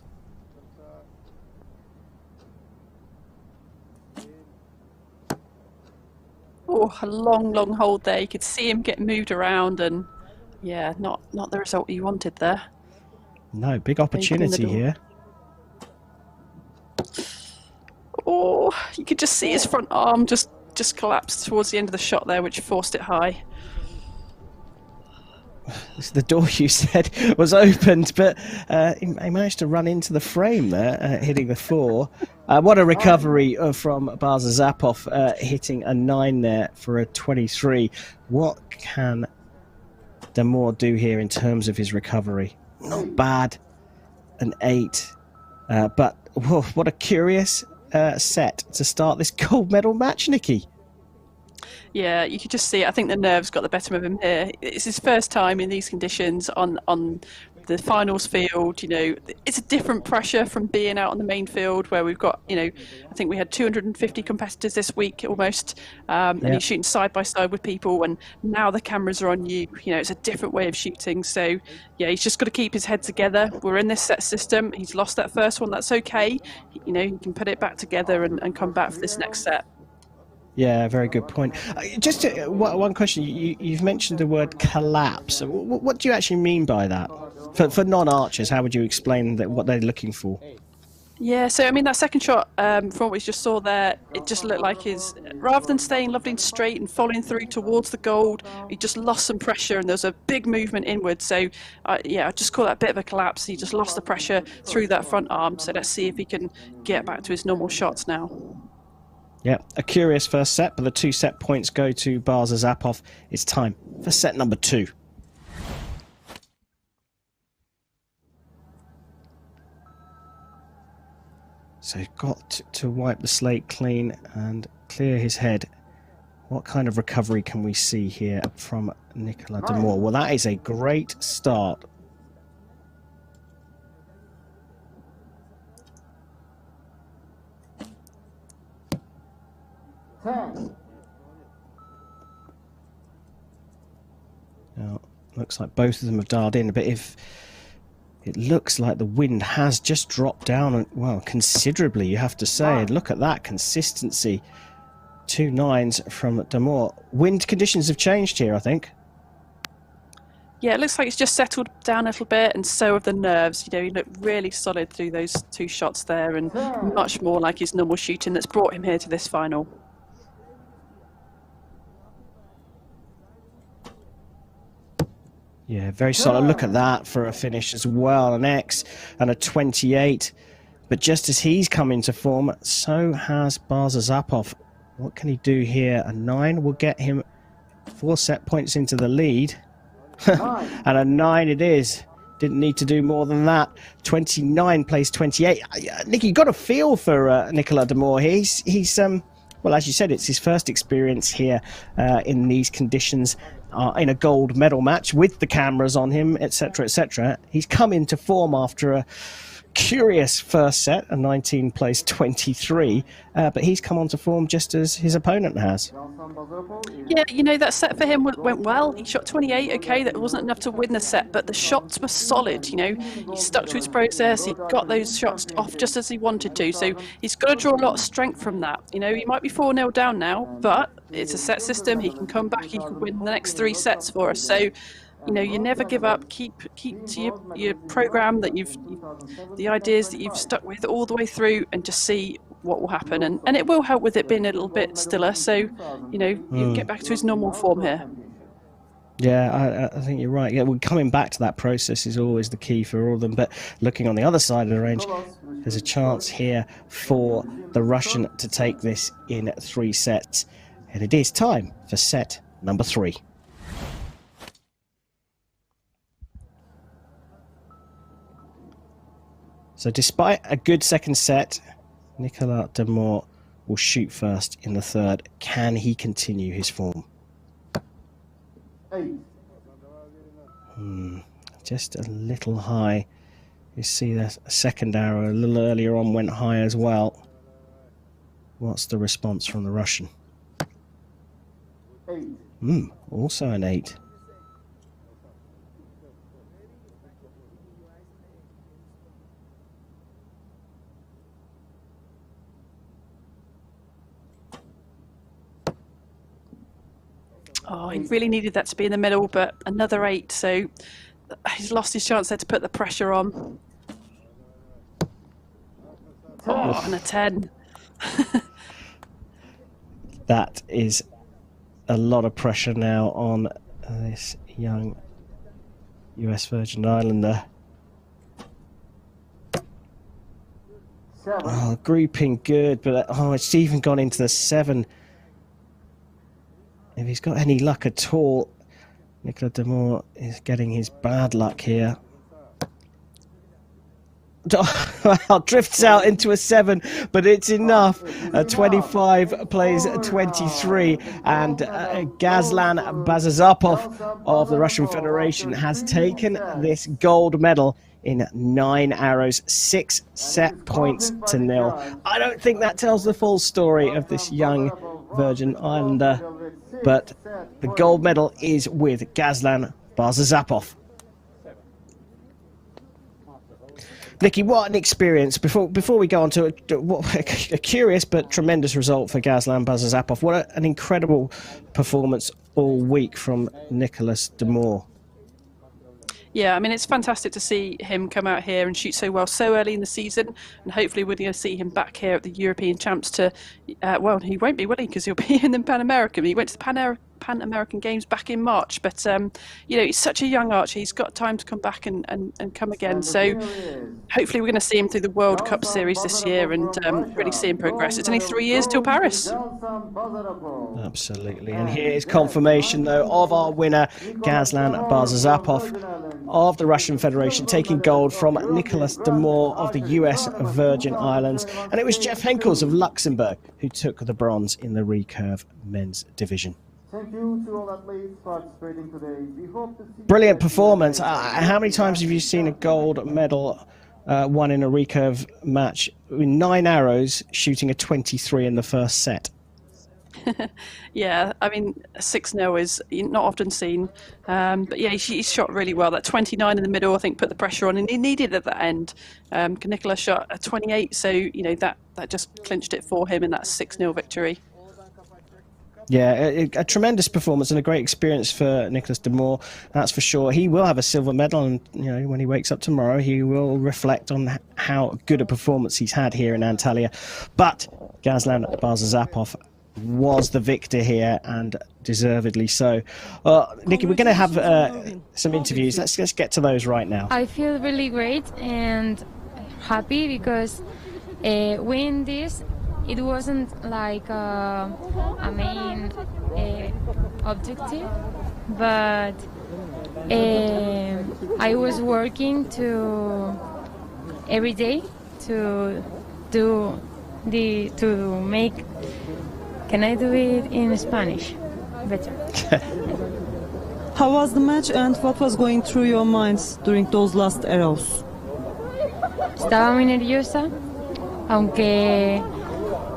Oh, a long hold there. You could see him get moved around, and yeah, not the result you wanted there. No, big opportunity here. Oh, you could just see his front arm just collapsed towards the end of the shot there, which forced it high. The door, you said, was opened, but he managed to run into the frame there, hitting the 4. What a recovery from Bazarapov, hitting a 9 there for a 23. What can Demore do here in terms of his recovery? Not bad, an 8. But whoa, what a curious set to start this gold medal match, Nikki. Yeah, you could just see it. I think the nerves got the better of him here. It's his first time in these conditions on the finals field. You know, it's a different pressure from being out on the main field where we've got, you know, I think we had 250 competitors this week almost, and you're shooting side by side with people, and now the cameras are on you. You know, it's a different way of shooting. So yeah, he's just got to keep his head together. We're in this set system. He's lost that first one. That's okay. You know, he can put it back together and come back for this next set. Yeah, very good point. Just one question. You've mentioned the word collapse. What do you actually mean by that? For non-archers, how would you explain what they're looking for? Yeah, so I mean that second shot, from what we just saw there, it just looked like rather than staying lovely and straight and following through towards the gold, he just lost some pressure and there was a big movement inward. So yeah, I just call that a bit of a collapse. He just lost the pressure through that front arm. So let's see if he can get back to his normal shots now. Yeah, a curious first set, but the 2 set points go to Bazarapov. It's time for set number 2. So got to wipe the slate clean and clear his head. What kind of recovery can we see here from Nicolas Demore? Well, that is a great start. Now, looks like both of them have dialed in, but if it looks like the wind has just dropped down, well, considerably, you have to say. Look at that consistency. 2 9s from Demore. Wind conditions have changed here, I think. Yeah, it looks like it's just settled down a little bit, and so have the nerves. You know, he looked really solid through those 2 shots there, and much more like his normal shooting that's brought him here to this final. Yeah, very solid. Look at that for a finish as well. An X and a 28. But just as he's come into form, so has Barzazapov. What can he do here? A 9 will get him 4 set points into the lead. And a 9 it is. Didn't need to do more than that. 29 plays 28. Nick, you got a feel for Nicolas Damour. He's well, as you said, it's his first experience here in these conditions, in a gold medal match with the cameras on him, etc., etc. He's come into form after a curious first set, a 19 plays 23, but he's come onto form just as his opponent has. Yeah, you know, that set for him went well. He shot 28, okay, that wasn't enough to win the set, but the shots were solid, you know. He stuck to his process, he got those shots off just as he wanted to, so he's got to draw a lot of strength from that. You know, he might be 4-0 down now, but it's a set system, he can come back, he can win the next 3 sets for us, so you know, you never give up. Keep to your program that the ideas that you've stuck with all the way through, and just see what will happen. And it will help with it being a little bit stiller. So, you know, you get back to his normal form here. Yeah, I think you're right. Yeah, well, coming back to that process is always the key for all of them. But looking on the other side of the range, there's a chance here for the Russian to take this in 3 sets, and it is time for set number 3. So despite a good second set, Nicolas Damour will shoot first in the third. Can he continue his form? Just a little high. You see the second arrow a little earlier on went high as well. What's the response from the Russian? Also an 8. Oh, he really needed that to be in the middle, but another 8, so he's lost his chance there to put the pressure on. Oh, and a 10. That is a lot of pressure now on this young US Virgin Islander. Oh, grouping good, but it's even gone into the 7. If he's got any luck at all, Nicolas Damour is getting his bad luck here. Well, drifts out into a 7, but it's enough. 25 plays 23, and Gazlan Bazazapov of the Russian Federation has taken this gold medal in 9 arrows, 6 set points to 0. I don't think that tells the full story of this young Virgin Islander, but the gold medal is with Gazlan Bazazapov. Nicky, what an experience. Before we go on to a curious but tremendous result for Gazlan Bazazapov. What an incredible performance all week from Nicolas Damour. Yeah, I mean, it's fantastic to see him come out here and shoot so well so early in the season, and hopefully we're going to see him back here at the European Champs to, well, he won't be, will he, because he'll be in the Pan American. He went to the Pan American Games back in March, but, you know, he's such a young archer. He's got time to come back and come again. So hopefully we're going to see him through the World Cup Series this year and really see him progress. It's only 3 years till Paris. Absolutely. And here is confirmation, though, of our winner, Gazlan Bazazapov of the Russian Federation, taking gold from Nicolas Damour of the US Virgin Islands. And it was Jeff Henkels of Luxembourg who took the bronze in the recurve men's division. Thank you to all athletes participating today. We hope to see Brilliant performance. How many times have you seen a gold medal won in a recurve match with 9 arrows, shooting a 23 in the first set? Yeah, I mean, a 6-0 is not often seen. But yeah, he shot really well. That 29 in the middle, I think, put the pressure on, and he needed it at that end. Nicola shot a 28, so, you know, that just clinched it for him in that 6-0 victory. Yeah, a tremendous performance and a great experience for Nicolas Damour, that's for sure. He will have a silver medal, and you know, when he wakes up tomorrow, he will reflect on how good a performance he's had here in Antalya. But Gazlan Bazazapov was the victor here, and deservedly so. Nikki, we're going to have some interviews. Let's get to those right now. I feel really great, and happy because winning this, it wasn't like a main objective, but I was working every day to make. Can I do it in Spanish? Better. How was the match and what was going through your minds during those last arrows? Estaba muy nerviosa, aunque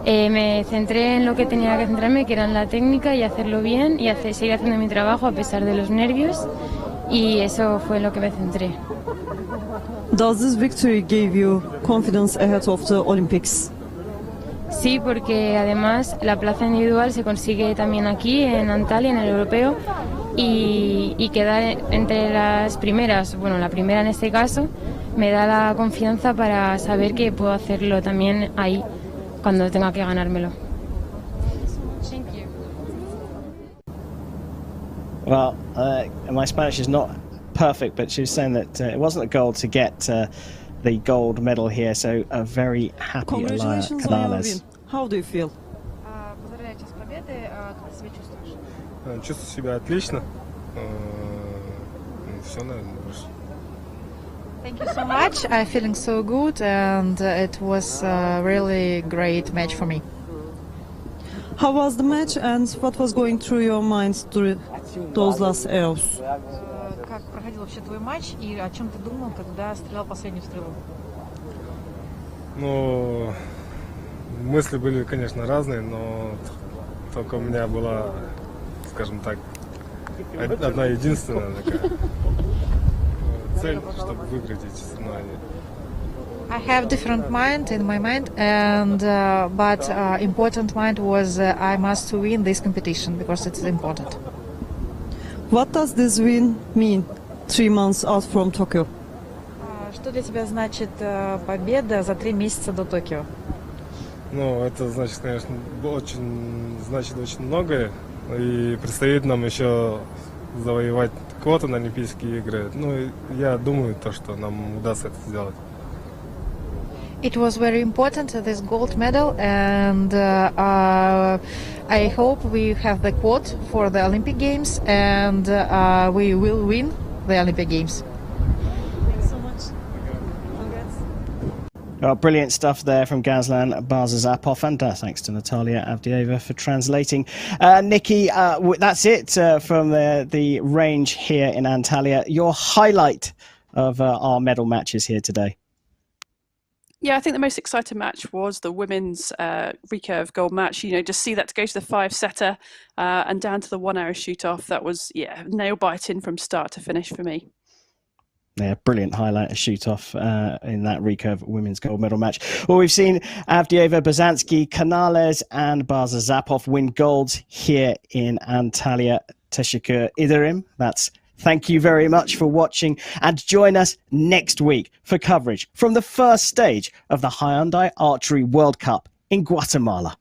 me centré en lo que tenía que centrarme, que era en la técnica y hacerlo bien y seguir haciendo mi trabajo a pesar de los nervios, y eso fue en lo que me centré. Does this victory give you confidence ahead of the Olympics? Sí, porque además la plaza individual se consigue también aquí en Antalya, en el europeo, y quedar entre las primeras, bueno, la primera en este caso, me da la confianza para saber que puedo hacerlo también ahí cuando tenga que ganármelo. Thank you. Well, my Spanish is not perfect, but she was saying that it wasn't a goal to get the gold medal here, so a very happy Congratulations on your win. How do you feel? Поздравляю тебя с победой. Как ты себя чувствуешь? Чувствую себя отлично. Все, наверное, больше. Thank you so much. I'm feeling so good, and it was a really great match for me. How was the match and what was going through your minds during those last arrows? Как проходил вообще твой матч и о чем ты думал, когда стрелял последнюю стрелу? Ну, мысли были, конечно, разные, но только у меня была, скажем так, одна единственная такая цель, чтобы выиграть эти соревнования. I have different mind in my mind, and but important mind was I must win this competition because it's important. What does this win mean 3 months out from Tokyo? Что для тебя значит победа за 3 месяца до Токио? Ну, это значит, конечно, очень многое, и предстоит нам еще завоевать квоту на Олимпийские игры. Ну, я думаю, что нам удастся это сделать. It was very important, this gold medal, and I hope we have the quote for the Olympic Games, and we will win the Olympic Games. Thanks so much. Congrats. Oh, brilliant stuff there from Gazlan Barzazapov, and thanks to Natalia Avdieva for translating. Nikki, that's it from the range here in Antalya. Your highlight of our medal matches here today? Yeah, I think the most exciting match was the women's recurve gold match. You know, just see that to go to the 5-setter and down to the 1 hour shoot off. That was, nail biting from start to finish for me. Yeah, brilliant highlight, a shoot-off in that recurve women's gold medal match. Well, we've seen Avdieva, Bozansky, Canales and Barzazapov win golds here in Antalya. Teşekkür ederim. Thank you very much for watching, and join us next week for coverage from the first stage of the Hyundai Archery World Cup in Guatemala.